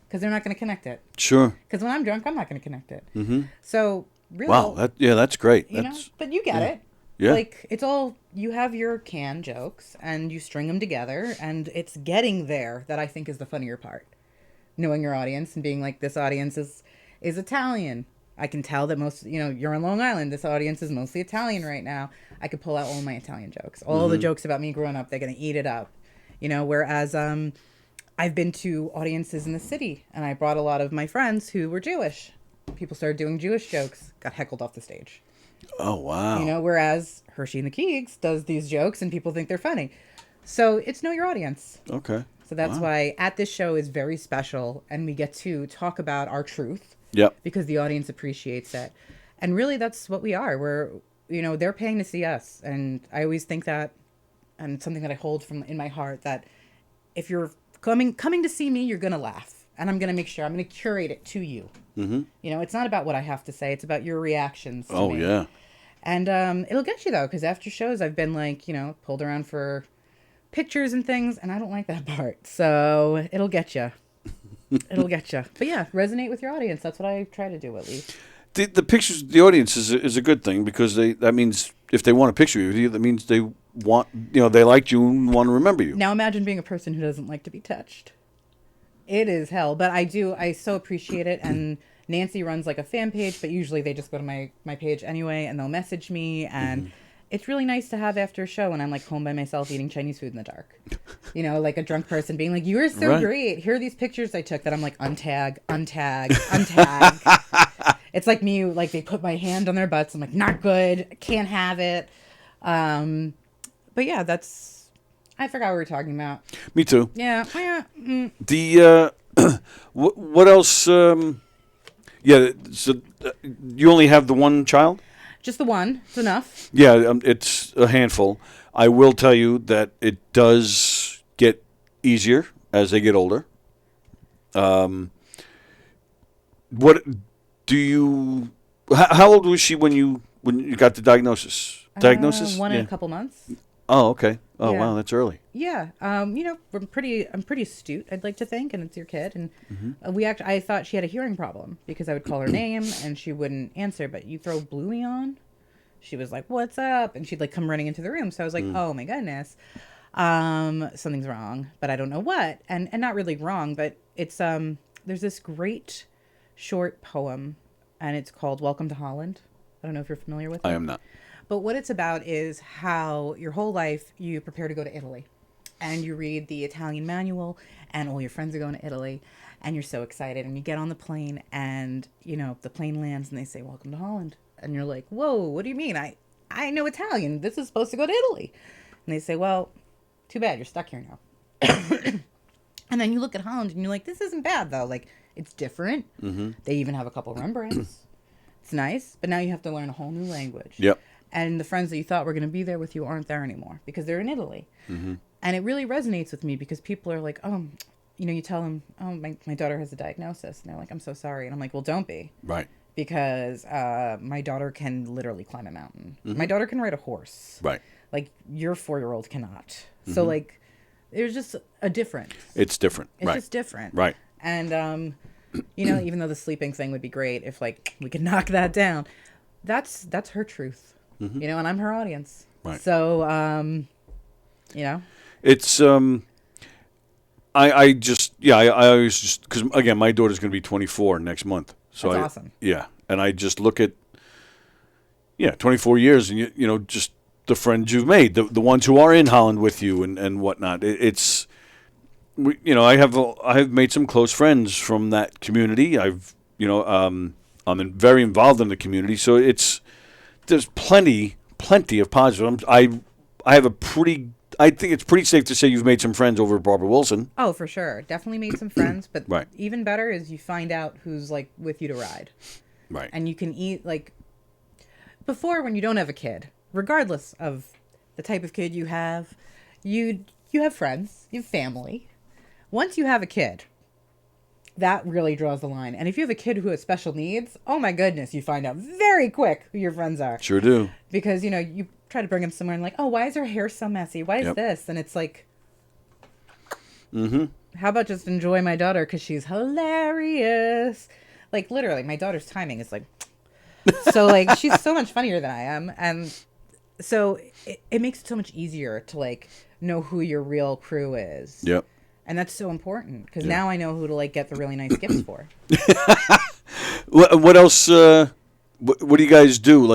because they're not going to connect it. Sure. Because when I'm drunk, I'm not going to connect it. Mm-hmm. So really, wow, that's great. But you get it. Yeah. Like it's all, you have your canned jokes and you string them together, and it's getting there that I think is the funnier part. Knowing your audience and being like, this audience is Italian. I can tell that most, you're in Long Island. This audience is mostly Italian right now. I could pull out all my Italian jokes. All the jokes about me growing up, they're going to eat it up. Whereas I've been to audiences in the city, and I brought a lot of my friends who were Jewish. People started doing Jewish jokes, got heckled off the stage. Oh, wow. Whereas Hershey and the Keegs does these jokes and people think they're funny. So it's know your audience. Okay. So that's why at this show is very special, and we get to talk about our truth. Yep. Because the audience appreciates it. And really that's what we are. We're, they're paying to see us. And I always think that, and it's something that I hold in my heart, that if you're coming to see me, you're going to laugh. And I'm going to make sure, I'm going to curate it to you. Mm-hmm. It's not about what I have to say. It's about your reactions to me. Oh, yeah. And it'll get you, though, because after shows, I've been pulled around for pictures and things, and I don't like that part. So it'll get you. It'll get you. But yeah, resonate with your audience. That's what I try to do, at least. The pictures of the audience is a good thing, because that means if they want a picture of you, that means they want, they liked you and want to remember you. Now imagine being a person who doesn't like to be touched. It is hell, but I so appreciate it. And Nancy runs like a fan page, but usually they just go to my page anyway, and they'll message me, and it's really nice to have after a show when I'm like home by myself eating Chinese food in the dark. Like a drunk person being like, you were so great. Here are these pictures I took that I'm like, untag. It's like me, like they put my hand on their butts. I'm like, not good. Can't have it. But yeah, I forgot what we were talking about. Me too. Yeah. The, what else? So you only have the one child? Just the one. It's enough. Yeah, it's a handful. I will tell you that it does get easier as they get older. What do you? How old was she when you got the diagnosis? 1 in a couple months. Oh, okay. Oh, Yeah. wow, that's early. Yeah. I'm pretty astute, I'd like to think, and it's your kid. And I thought she had a hearing problem because I would call her name and she wouldn't answer. But you throw Bluey on, she was like, "What's up?" And she'd like come running into the room. So I was like, "Oh my goodness, something's wrong, but I don't know what." And not really wrong, but it's there's this great short poem, and it's called "Welcome to Holland." I don't know if you're familiar with it. I am not. But what it's about is how your whole life you prepare to go to Italy, and you read the Italian manual, and all your friends are going to Italy, and you're so excited, and you get on the plane, and the plane lands, and they say, "Welcome to Holland," and you're like, "Whoa, what do you mean? I know Italian. This is supposed to go to Italy," and they say, "Well, too bad, you're stuck here now." And then you look at Holland, and you're like, "This isn't bad though. Like it's different. Mm-hmm. They even have a couple Rembrandts. It's nice, but now you have to learn a whole new language." Yep. And the friends that you thought were going to be there with you aren't there anymore because they're in Italy. Mm-hmm. And it really resonates with me because people are like, "Oh, you tell them, oh, my daughter has a diagnosis." And they're like, "I'm so sorry." And I'm like, "Well, don't be." Right. Because my daughter can literally climb a mountain. Mm-hmm. My daughter can ride a horse. Right. like your 4-year-old cannot. So like there's just a difference. It's different. It's just different. Right. And even though the sleeping thing would be great if like we could knock that down, that's her truth. And I'm her audience. Right. So it's I always just, because again, my daughter's going to be 24 next month. So that's awesome. Yeah, and I just look at 24 years, and just the friends you've made, the ones who are in Holland with you and whatnot. I have made some close friends from that community. I'm very involved in the community, so there's plenty of positive. I think it's pretty safe to say you've made some friends over at Barbara Wilson. Oh, for sure. Definitely made some friends. But right. Even better is you find out who's like with you to ride. Right. And you can eat like before when you don't have a kid, regardless of the type of kid you have have friends, you have family. Once you have a kid, that really draws the line. And if you have a kid who has special needs, oh my goodness, you find out very quick who your friends are. Sure do. Because, you try to bring them somewhere and like, oh, why is her hair so messy? Why is this? And it's like, how about just enjoy my daughter because she's hilarious? Like, literally, my daughter's timing is like, so like, she's so much funnier than I am. And so it makes it so much easier to like know who your real crew is. Yep. And that's so important because now I know who to like get the really nice gifts for. What else? What do you guys do?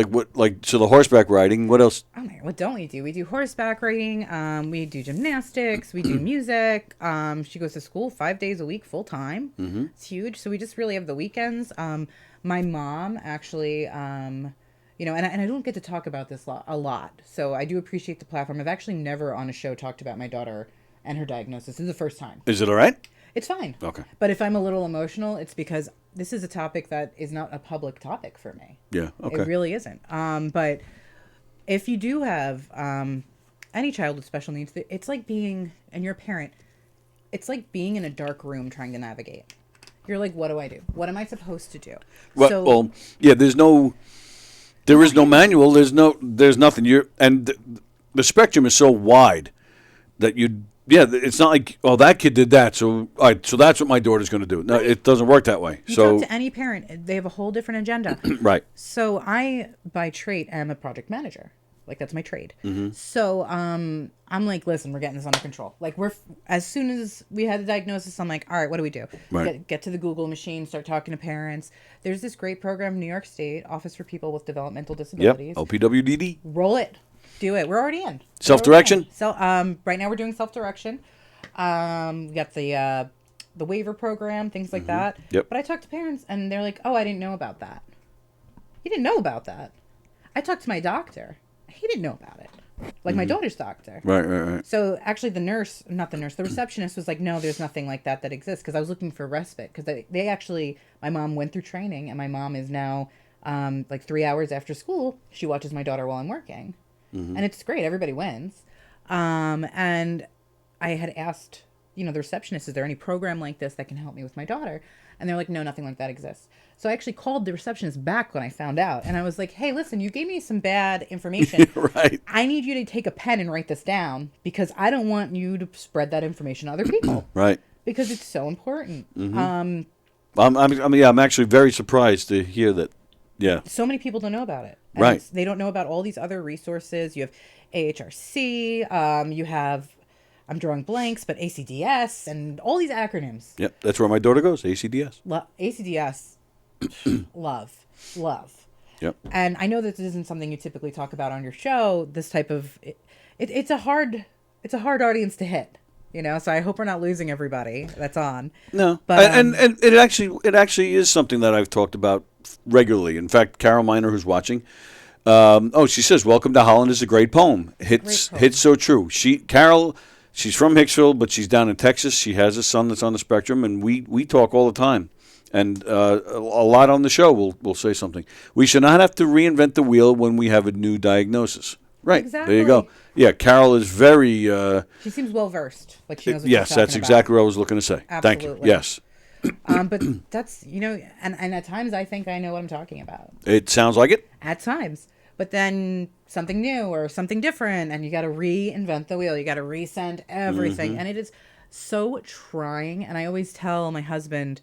So the horseback riding. What else? Oh my! What don't we do? We do horseback riding. We do gymnastics. We do music. She goes to school 5 days a week, full time. Mm-hmm. It's huge. So we just really have the weekends. My mom actually, and I don't get to talk about this a lot. So I do appreciate the platform. I've actually never on a show talked about my daughter and her diagnosis. This is the first time. Is it all right? It's fine. Okay. But if I'm a little emotional, it's because this is a topic that is not a public topic for me. Yeah. Okay. It really isn't. But if you do have any child with special needs, it's like being, and you're a parent, it's like being in a dark room trying to navigate. You're like, what do I do? What am I supposed to do? There is no manual. There's nothing. The spectrum is so wide that it's not like, oh, that kid did that, so all right, so that's what my daughter's going to do. No, it doesn't work that way. You talk to any parent, they have a whole different agenda. Right. So I, by trade, am a project manager. Like, that's my trade. Mm-hmm. So I'm like, listen, we're getting this under control. Like, as soon as we had the diagnosis, I'm like, all right, what do we do? Right. Get to the Google machine, start talking to parents. There's this great program, New York State, Office for People with Developmental Disabilities. Yep, OPWDD. Roll it. Do it. We're already in. Self-direction? So right now we're doing self-direction. We got the waiver program, things like that. Yep. But I talked to parents and they're like, oh, I didn't know about that. You didn't know about that. I talked to my doctor. He didn't know about it. Like my daughter's doctor. Right. So actually the receptionist was like, no, there's nothing like that exists. Because I was looking for respite. Because they actually, my mom went through training and my mom is now like 3 hours after school. She watches my daughter while I'm working. Mm-hmm. And it's great. Everybody wins. And I had asked, the receptionist, is there any program like this that can help me with my daughter? And they're like, no, nothing like that exists. So I actually called the receptionist back when I found out. And I was like, hey, listen, you gave me some bad information. Right. I need you to take a pen and write this down because I don't want you to spread that information to other people. Right. Because it's so important. Mm-hmm. I'm actually very surprised to hear that. Yeah. So many people don't know about it. And right. They don't know about all these other resources. You have AHRC. You have, I'm drawing blanks, but ACDS and all these acronyms. Yep. That's where my daughter goes. ACDS. ACDS. Love. Yep. And I know that this isn't something you typically talk about on your show. This type of, it's a hard audience to hit. So I hope we're not losing everybody that's on. No, but and it actually is something that I've talked about regularly. In fact, Carol Miner, who's watching, she says, "Welcome to Holland" is a great poem. Hits so true. She's from Hicksville, but she's down in Texas. She has a son that's on the spectrum, and we talk all the time. And a lot on the show will say something. We should not have to reinvent the wheel when we have a new diagnosis. Right. Exactly. There you go. Yeah, Carol is very... she seems well-versed. Like she knows what yes, she's talking that's exactly what I was looking to say. Absolutely. Thank you. Yes. But that's, and at times I think I know what I'm talking about. It sounds like it. At times. But then something new or something different, and you got to reinvent the wheel. You got to resend everything, and it is so trying. And I always tell my husband,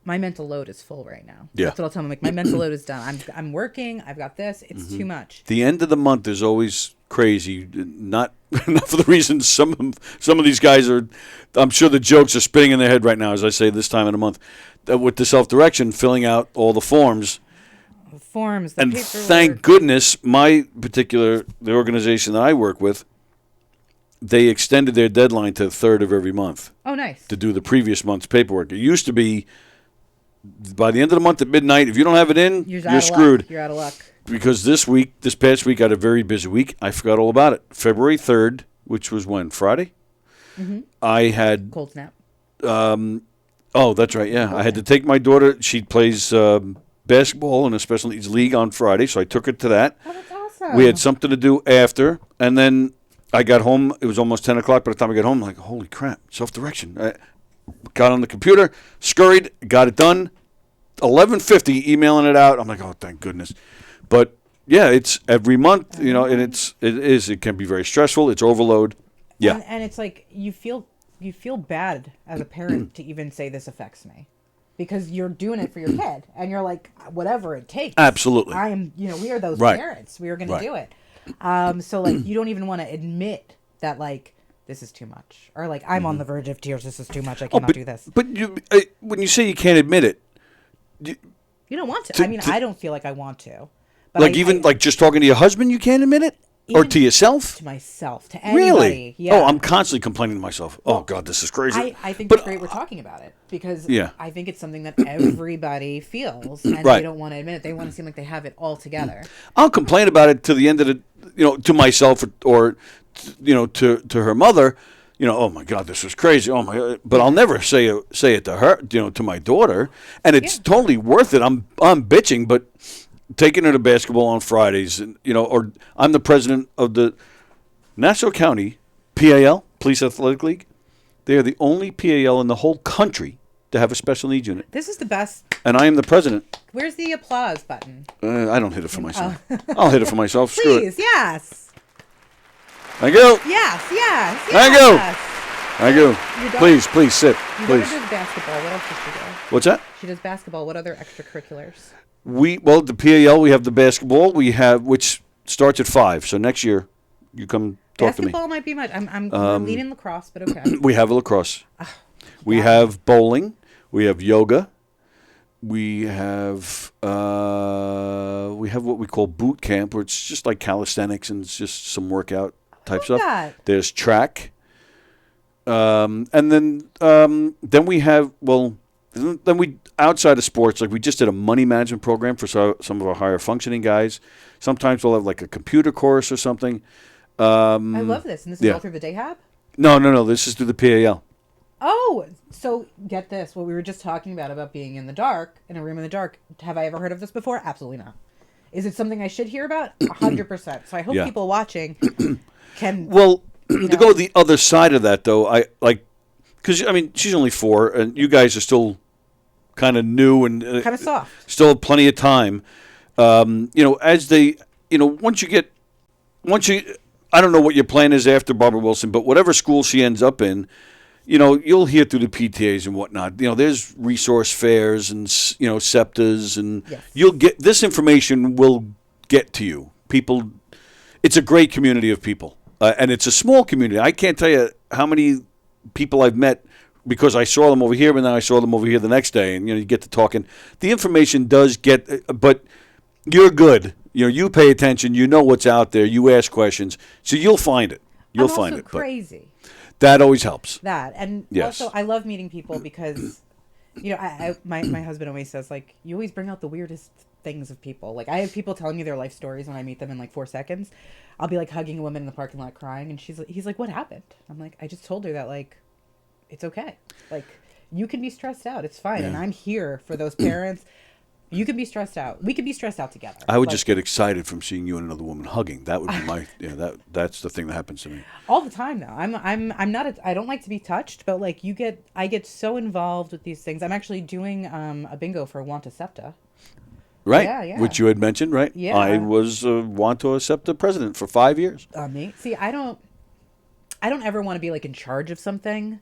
my mental load is full right now. Yeah. That's what I'll tell him. Like, my mental load is done. I'm working. I've got this. It's too much. The end of the month is always crazy. Not for the reasons some of these guys are. I'm sure the jokes are spinning in their head right now as I say this time of the month. With the self-direction, filling out all the forms. The forms, the and paperwork. Thank goodness the organization that I work with, they extended their deadline to the 3rd of every month. Oh, nice. To do the previous month's paperwork. It used to be by the end of the month at midnight, if you don't have it in, you're screwed. You're out of luck. Because this past week, I had a very busy week. I forgot all about it. February 3rd, which was when? Friday? Mm-hmm. I had... Cold snap. Oh, that's right, yeah. I had to take my daughter. She plays basketball in a special needs league on Friday, so I took her to that. Oh, that's awesome. We had something to do after, and then I got home. It was almost 10 o'clock by the time I got home. I'm like, holy crap, self-direction. I got on the computer, scurried, got it done. 11:50, emailing it out. I'm like, oh, thank goodness. But, yeah, it's every month, and it can be very stressful. It's overload. Yeah. And it's like you feel bad as a parent to even say this affects me, because you're doing it for your kid and you're like, whatever it takes. Absolutely. I am, we are those Right. parents. We are going to do it. So like, you don't even want to admit that, like, this is too much, or like, I'm on the verge of tears. This is too much. I cannot do this. But when you say you can't admit it, you don't want to. I mean, I don't feel like I want to. But like just talking to your husband, you can't admit it? Or to yourself? To myself, to anybody. Really? Yeah. Oh, I'm constantly complaining to myself. Oh, God, this is crazy. I think it's great we're talking about it, because I think it's something that everybody feels, and they don't want to admit it. They want to seem like they have it all together. I'll complain about it to the end of the, to myself or to her mother. Oh my God, this was crazy. Oh my God. But I'll never say it to her, to my daughter, and it's totally worth it. I'm bitching, but taking her to basketball on Fridays, or I'm the president of the Nassau County PAL, Police Athletic League. They are the only PAL in the whole country to have a special needs unit. This is the best. And I am the president. Where's the applause button? I don't hit it for myself. I'll hit it for myself. Screw Please, it. yes. Thank you. Yes. Thank you. Thank you. Please sit. Your Please. daughter does basketball. What else does she do? What's that? She does basketball. What other extracurriculars? The PAL, we have the basketball. We have, which starts at 5. So next year, you come talk to me. Basketball might be much. I'm leaning lacrosse, but okay. We have lacrosse. We have bowling. We have yoga. We have what we call boot camp, where it's just like calisthenics and it's just some workout type stuff. That. There's track. And then we have, then we, outside of sports, like we just did a money management program for some of our higher functioning guys. Sometimes we'll have like a computer course or something. I love this. And this is all through the DayHab? No. This is through the PAL. Oh, so get this. What we were just talking about being in the dark, in a room in the dark. Have I ever heard of this before? Absolutely not. Is it something I should hear about? 100%. So I hope people watching can... Well, to go the other side of that, though, because, she's only 4, and you guys are still kind of new and... kind of soft. Still plenty of time. As they, once you... I don't know what your plan is after Barbara Wilson, but whatever school she ends up in, you'll hear through the PTAs and whatnot. There's resource fairs and, SEPTAs, and you'll get... This information will get to you. People... It's a great community of people. And it's a small community. I can't tell you how many people I've met because I saw them over here and then I saw them over here the next day. And, you get to talking. The information does get, but you're good. You pay attention. You know what's out there. You ask questions. So you'll find it. You'll find it. Crazy. That always helps. And also I love meeting people because, my husband always says, like, you always bring out the weirdest things of people. Like, I have people telling me their life stories when I meet them in like 4 seconds. I'll be like hugging a woman in the parking lot crying, and he's like, what happened? I'm like, I just told her that, like, it's okay. Like, you can be stressed out. It's fine. And I'm here for those parents. You can be stressed out. We can be stressed out together. I would just get excited from seeing you and another woman hugging. That would be my that's the thing that happens to me. All the time though. I'm not I don't like to be touched, but like I get so involved with these things. I'm actually doing a bingo for Want a SEPTA. Right. Yeah. Which you had mentioned, right? Yeah. I was want to accept the president for 5 years. Me? See, I don't ever want to be like in charge of something.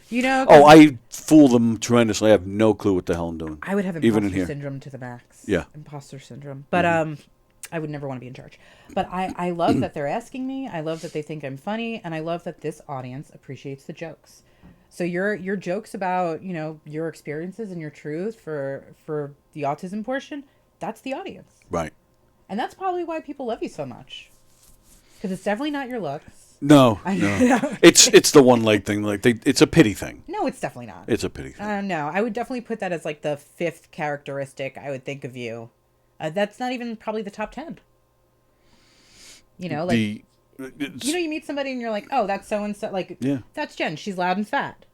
You know? Oh, I fool them tremendously. I have no clue what the hell I'm doing. I would have even in imposter here. syndrome to the max. Yeah. Imposter syndrome. But I would never want to be in charge. But I love that they're asking me. I love that they think I'm funny, and I love that this audience appreciates the jokes. So your jokes about, you know, your experiences and your truth for the autism portion, that's the audience. Right. And that's probably why people love you so much. Because it's definitely not your looks. No. It's the one leg thing. Like it's a pity thing. No, it's definitely not. It's a pity thing. No, I would definitely put that as like the 5th characteristic I would think of you. That's not even probably the top 10. You know, like you know, you meet somebody and you're like, oh, that's so and so. Like, that's Jen. She's loud and fat.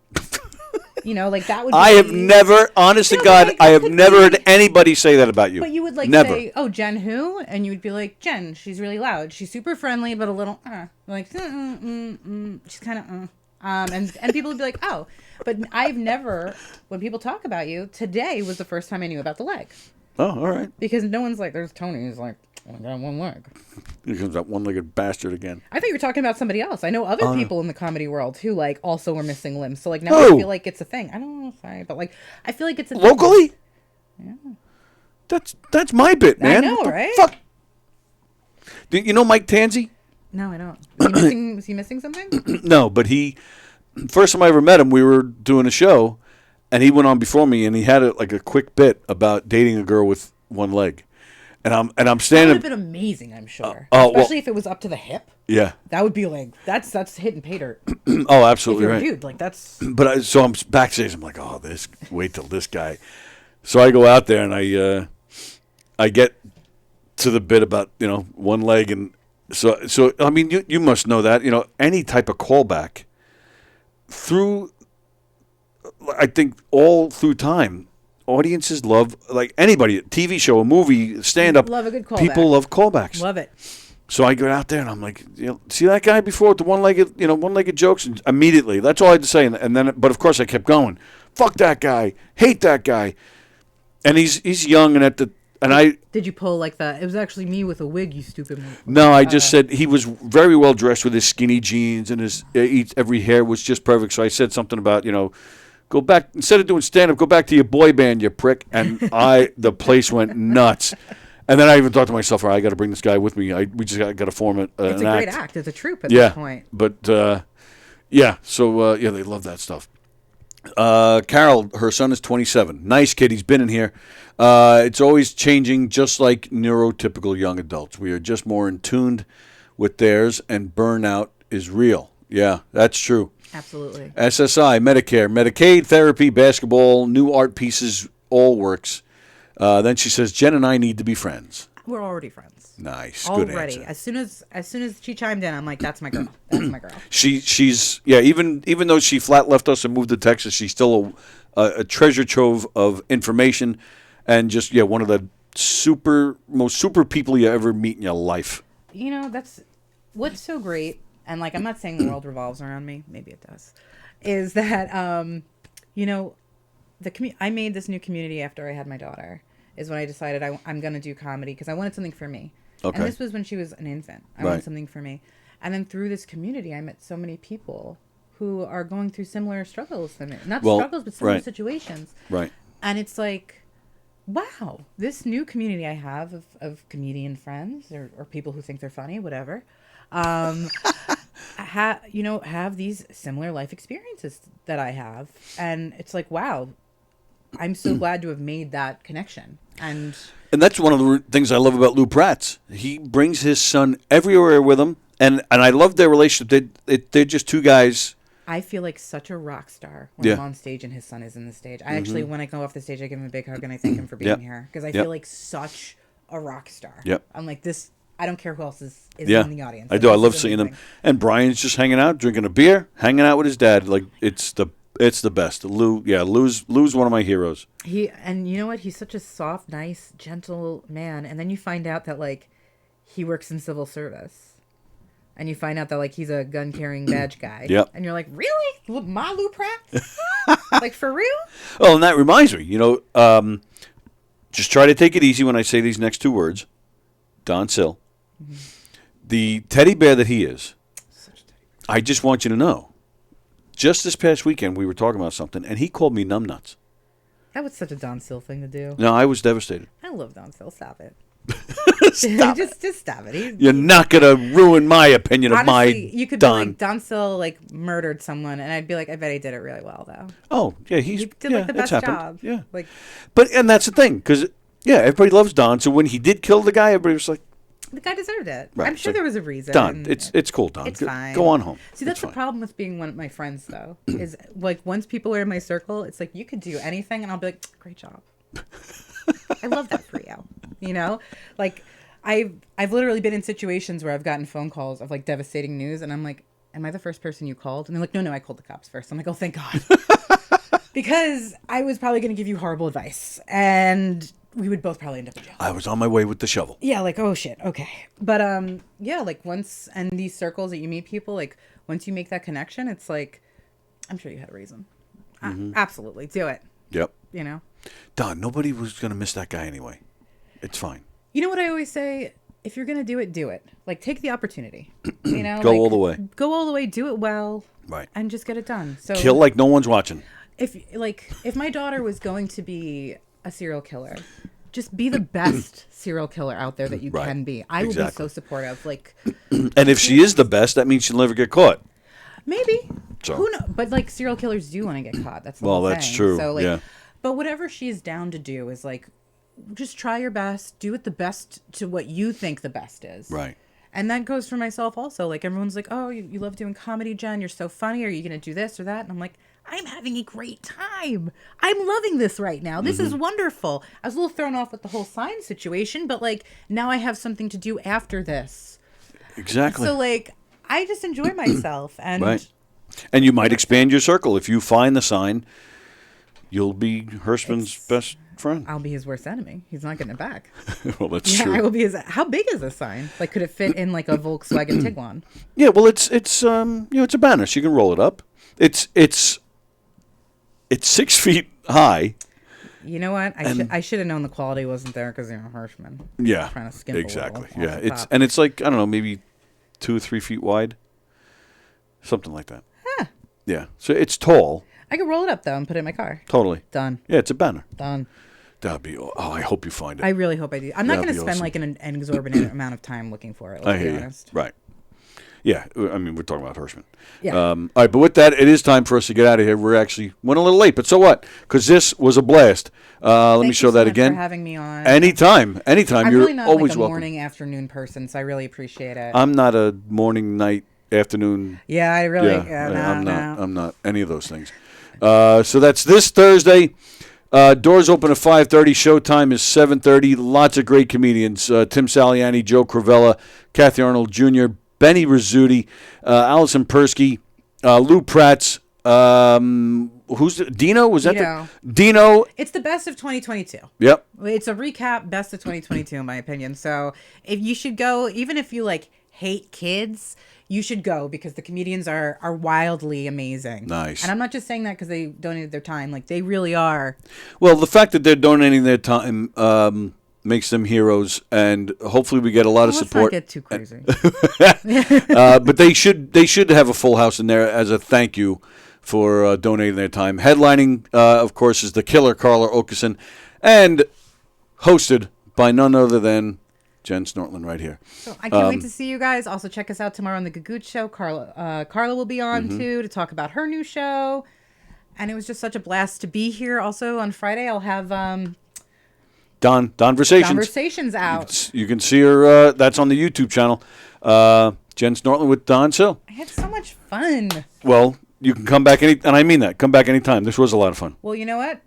You know, like that would. I have never, honest to God, like, I have never heard anybody say that about you. But you would like never. say, "Oh, Jen, who?" And you would be like, "Jen. She's really loud. She's super friendly, but a little like she's kind of and people would be like, "Oh," but I've never. When people talk about you, today was the first time I knew about the leg. Oh, all right. Because no one's like, "There's Tony." He's like, "I got one leg." Here comes that one-legged bastard again. I thought you were talking about somebody else. I know other people in the comedy world who like also are missing limbs. So like now I feel like it's a thing. I don't know, sorry, but like I feel like it's a locally. Thing. Yeah. That's my bit, man. I know, right? Fuck. Do you know Mike Tanzi? No, I don't. Was he missing something? No, but first time I ever met him, we were doing a show, and he went on before me, and he had a quick bit about dating a girl with one leg. And I'm standing. That would have been amazing, I'm sure. Especially if it was up to the hip. Yeah. That would be like that's hitting pay dirt. Oh, absolutely right. Dude, like that's. But so I'm backstage. I'm like, oh, wait till this guy. So I go out there and I get to the bit about one leg, and so I mean you must know that any type of callback through. I think all through time. Audiences love, like anybody, a TV show, a movie, stand-up. Love a good callback. People love callbacks. Love it. So I go out there and I'm like, see that guy before with the one-legged jokes? And immediately, that's all I had to say. And then, but of course I kept going. Fuck that guy. Hate that guy. And he's young and I. Did you pull like that? It was actually me with a wig, you stupid man. No, I just said he was very well dressed with his skinny jeans and every hair was just perfect. So I said something about, go back, instead of doing stand-up, go back to your boy band, you prick. And the place went nuts. And then I even thought to myself, all right, I got to bring this guy with me. We just got to form an act. It's a great act. It's a troupe at this point. But, so they love that stuff. Carol, her son is 27. Nice kid. He's been in here. It's always changing, just like neurotypical young adults. We are just more in tuned with theirs, and burnout is real. Yeah, that's true. Absolutely. SSI, Medicare, Medicaid, therapy, basketball, new art pieces, all works. Then she says, Jen and I need to be friends. We're already friends. Nice. Already. Good answer. As soon as she chimed in, I'm like, that's my girl. That's my girl. She's even though she flat left us and moved to Texas, she's still a treasure trove of information, and just one of the most super people you ever meet in your life. That's what's so great. And, like, I'm not saying the world revolves around me. Maybe it does. Is that, I made this new community after I had my daughter. Is when I decided I'm going to do comedy because I wanted something for me. Okay. And this was when she was an infant. I wanted something for me. And then through this community, I met so many people who are going through similar struggles than me. Not struggles, but similar situations. Right. And it's like, wow, this new community I have of comedian friends or people who think they're funny, whatever. Have these similar life experiences that I have, and it's like, wow, I'm so glad to have made that connection. And that's one of the things I love about Lou Pratt's. He brings his son everywhere with him, and I love their relationship. They're just two guys. I feel like such a rock star when I'm on stage and his son is in the stage. I actually, when I go off the stage, I give him a big hug and I thank him for being here because I feel like such a rock star. Yep. I'm like this. I don't care who else is in the audience. I do. I love seeing them. And Brian's just hanging out, drinking a beer, hanging out with his dad. Like it's the best. Lou's one of my heroes. And you know what? He's such a soft, nice, gentle man. And then you find out that like he works in civil service, and you find out that like he's a gun carrying badge guy. Yep. And you're like, really, my Lou Pratt? Like for real? Oh, and that reminds me. just try to take it easy when I say these next two words. Don Sill. Mm-hmm. The teddy bear that he is, I just want you to know, just this past weekend we were talking about something, and he called me numbnuts. That was such a Don Sill thing to do. No, I was devastated. I love Don Sill. Stop it. Just stop it. You're not going to ruin my opinion honestly, of my you could Don. be like, Don Sill murdered someone, and I'd be like, I bet he did it really well, though. Oh, yeah, he did the best job. Yeah. But and that's the thing, because, everybody loves Don, so when he did kill the guy, everybody was like, the guy deserved it. Right, I'm sure there was a reason. Don, it's cool, Don. It's fine. Go on home. See, that's the problem with being one of my friends, though, is once people are in my circle, it's like you could do anything, and I'll be like, great job. I love that for you. I've literally been in situations where I've gotten phone calls of devastating news, and I'm like, am I the first person you called? And they're like, no, I called the cops first. I'm like, oh, thank God. Because I was probably going to give you horrible advice, and we would both probably end up in jail. I was on my way with the shovel. Yeah, oh shit, okay. But once, and these circles that you meet people, once you make that connection, it's I'm sure you had a reason. Mm-hmm. Absolutely, do it. Yep. Don, nobody was going to miss that guy anyway. It's fine. You know what I always say? If you're going to do it, do it. Take the opportunity. Go all the way. Go all the way, do it well. Right. And just get it done. So kill like no one's watching. If my daughter was going to be a serial killer, just be the best serial killer out there that you can be. I will be so supportive. And if she is the best, that means she'll never get caught. Maybe. So. Who knows? But serial killers do want to get caught. That's the well, whole that's thing. true. So yeah. But whatever she's down to do is just try your best. Do it the best to what you think the best is. Right. And that goes for myself also. Everyone's like, oh, you love doing comedy, Jen. You're so funny. Are you going to do this or that? And I'm like, I'm having a great time. I'm loving this right now. This is wonderful. I was a little thrown off with the whole sign situation, but now I have something to do after this. Exactly. So I just enjoy myself. And right. And you might expand your circle. If you find the sign, you'll be Hirschman's best friend. I'll be his worst enemy. He's not getting it back. Well, that's true. I will be his. How big is this sign? Could it fit in a Volkswagen Tiguan? Yeah, well, it's it's a banner, so you can roll it up. It's 6 feet high. You know what? I should have known the quality wasn't there because Hirschman. Yeah, trying to skimp exactly. A little it's I don't know, maybe 2 or 3 feet wide, something like that. Huh. Yeah, so it's tall. I could roll it up though and put it in my car. Totally done. Yeah, it's a banner. Done. That'd be. Oh, I hope you find it. I really hope I do. I'm not going to spend awesome. an exorbitant amount of time looking for it. I hear you. Honest. Right. Yeah, I mean, we're talking about Hirschman. Yeah. All right, but with that, it is time for us to get out of here. We're actually went a little late, but so what? Because this was a blast. Let me show that again. Thank you so much for having me on. Anytime. I'm You're really not always a welcome. morning, afternoon person, so I really appreciate it. I'm not a morning, night, afternoon. Yeah, I really. I'm not any of those things. So that's this Thursday. Doors open at 5:30. Showtime is 7:30. Lots of great comedians. Tim Saliani, Joe Cravella, Kathy Arnold Jr., Benny Rizzuti, Allison Persky, Lou Pratz. Who's Dino? Was that Dino? Dino. It's the best of 2022. Yep. It's a recap, best of 2022 in my opinion. So if you should go, even if you hate kids, you should go because the comedians are wildly amazing. Nice. And I'm not just saying that because they donated their time. They really are. Well, the fact that they're donating their time makes them heroes, and hopefully we get a lot of support. Let's not get too crazy. But they should have a full house in there as a thank you for donating their time. Headlining, of course, is the killer Carla Okeson, and hosted by none other than Jen Snorteland right here. So I can't wait to see you guys. Also, check us out tomorrow on the Gagoot Show. Carla will be on too to talk about her new show. And it was just such a blast to be here. Also on Friday, I'll have Donversations out. You can see her. That's on the YouTube channel. Jen Snorteland with Don Sill. I had so much fun. Well, you can come back and I mean that. Come back anytime. This was a lot of fun. Well, you know what?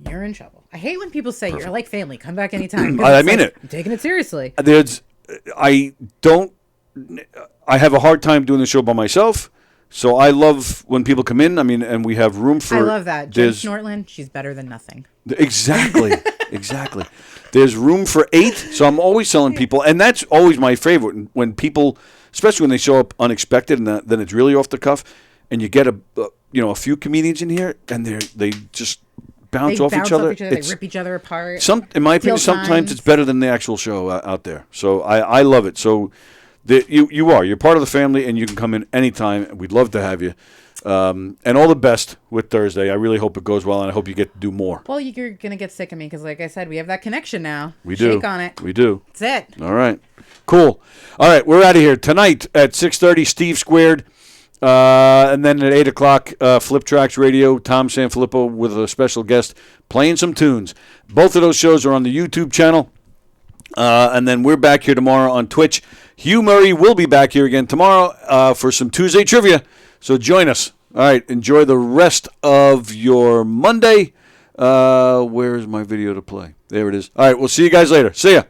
You're in trouble. I hate when people say you're like family. Come back anytime. I mean it. I'm taking it seriously. I have a hard time doing the show by myself, so I love when people come in. I mean, and we have room for. I love that. Jen Snorteland, she's better than nothing. Exactly. Exactly. There's room for 8, so I'm always telling people, and that's always my favorite when people, especially when they show up unexpected, and then it's really off the cuff, and you get a few comedians in here, and they just bounce off each other. They rip each other apart. In my opinion, sometimes it's better than the actual show out there. So I love it. So you're part of the family, and you can come in anytime. We'd love to have you. And all the best with Thursday. I really hope it goes well, and I hope you get to do more. Well, you're going to get sick of me because, like I said, we have that connection now. We do. Shake on it. We do. That's it. All right. Cool. All right, we're out of here. Tonight at 6:30, Steve Squared. And then at 8 o'clock, Flip Tracks Radio, Tom Sanfilippo with a special guest playing some tunes. Both of those shows are on the YouTube channel. And then we're back here tomorrow on Twitch. Hugh Murray will be back here again tomorrow for some Tuesday trivia. So join us. All right, enjoy the rest of your Monday. Where is my video to play? There it is. All right, we'll see you guys later. See ya.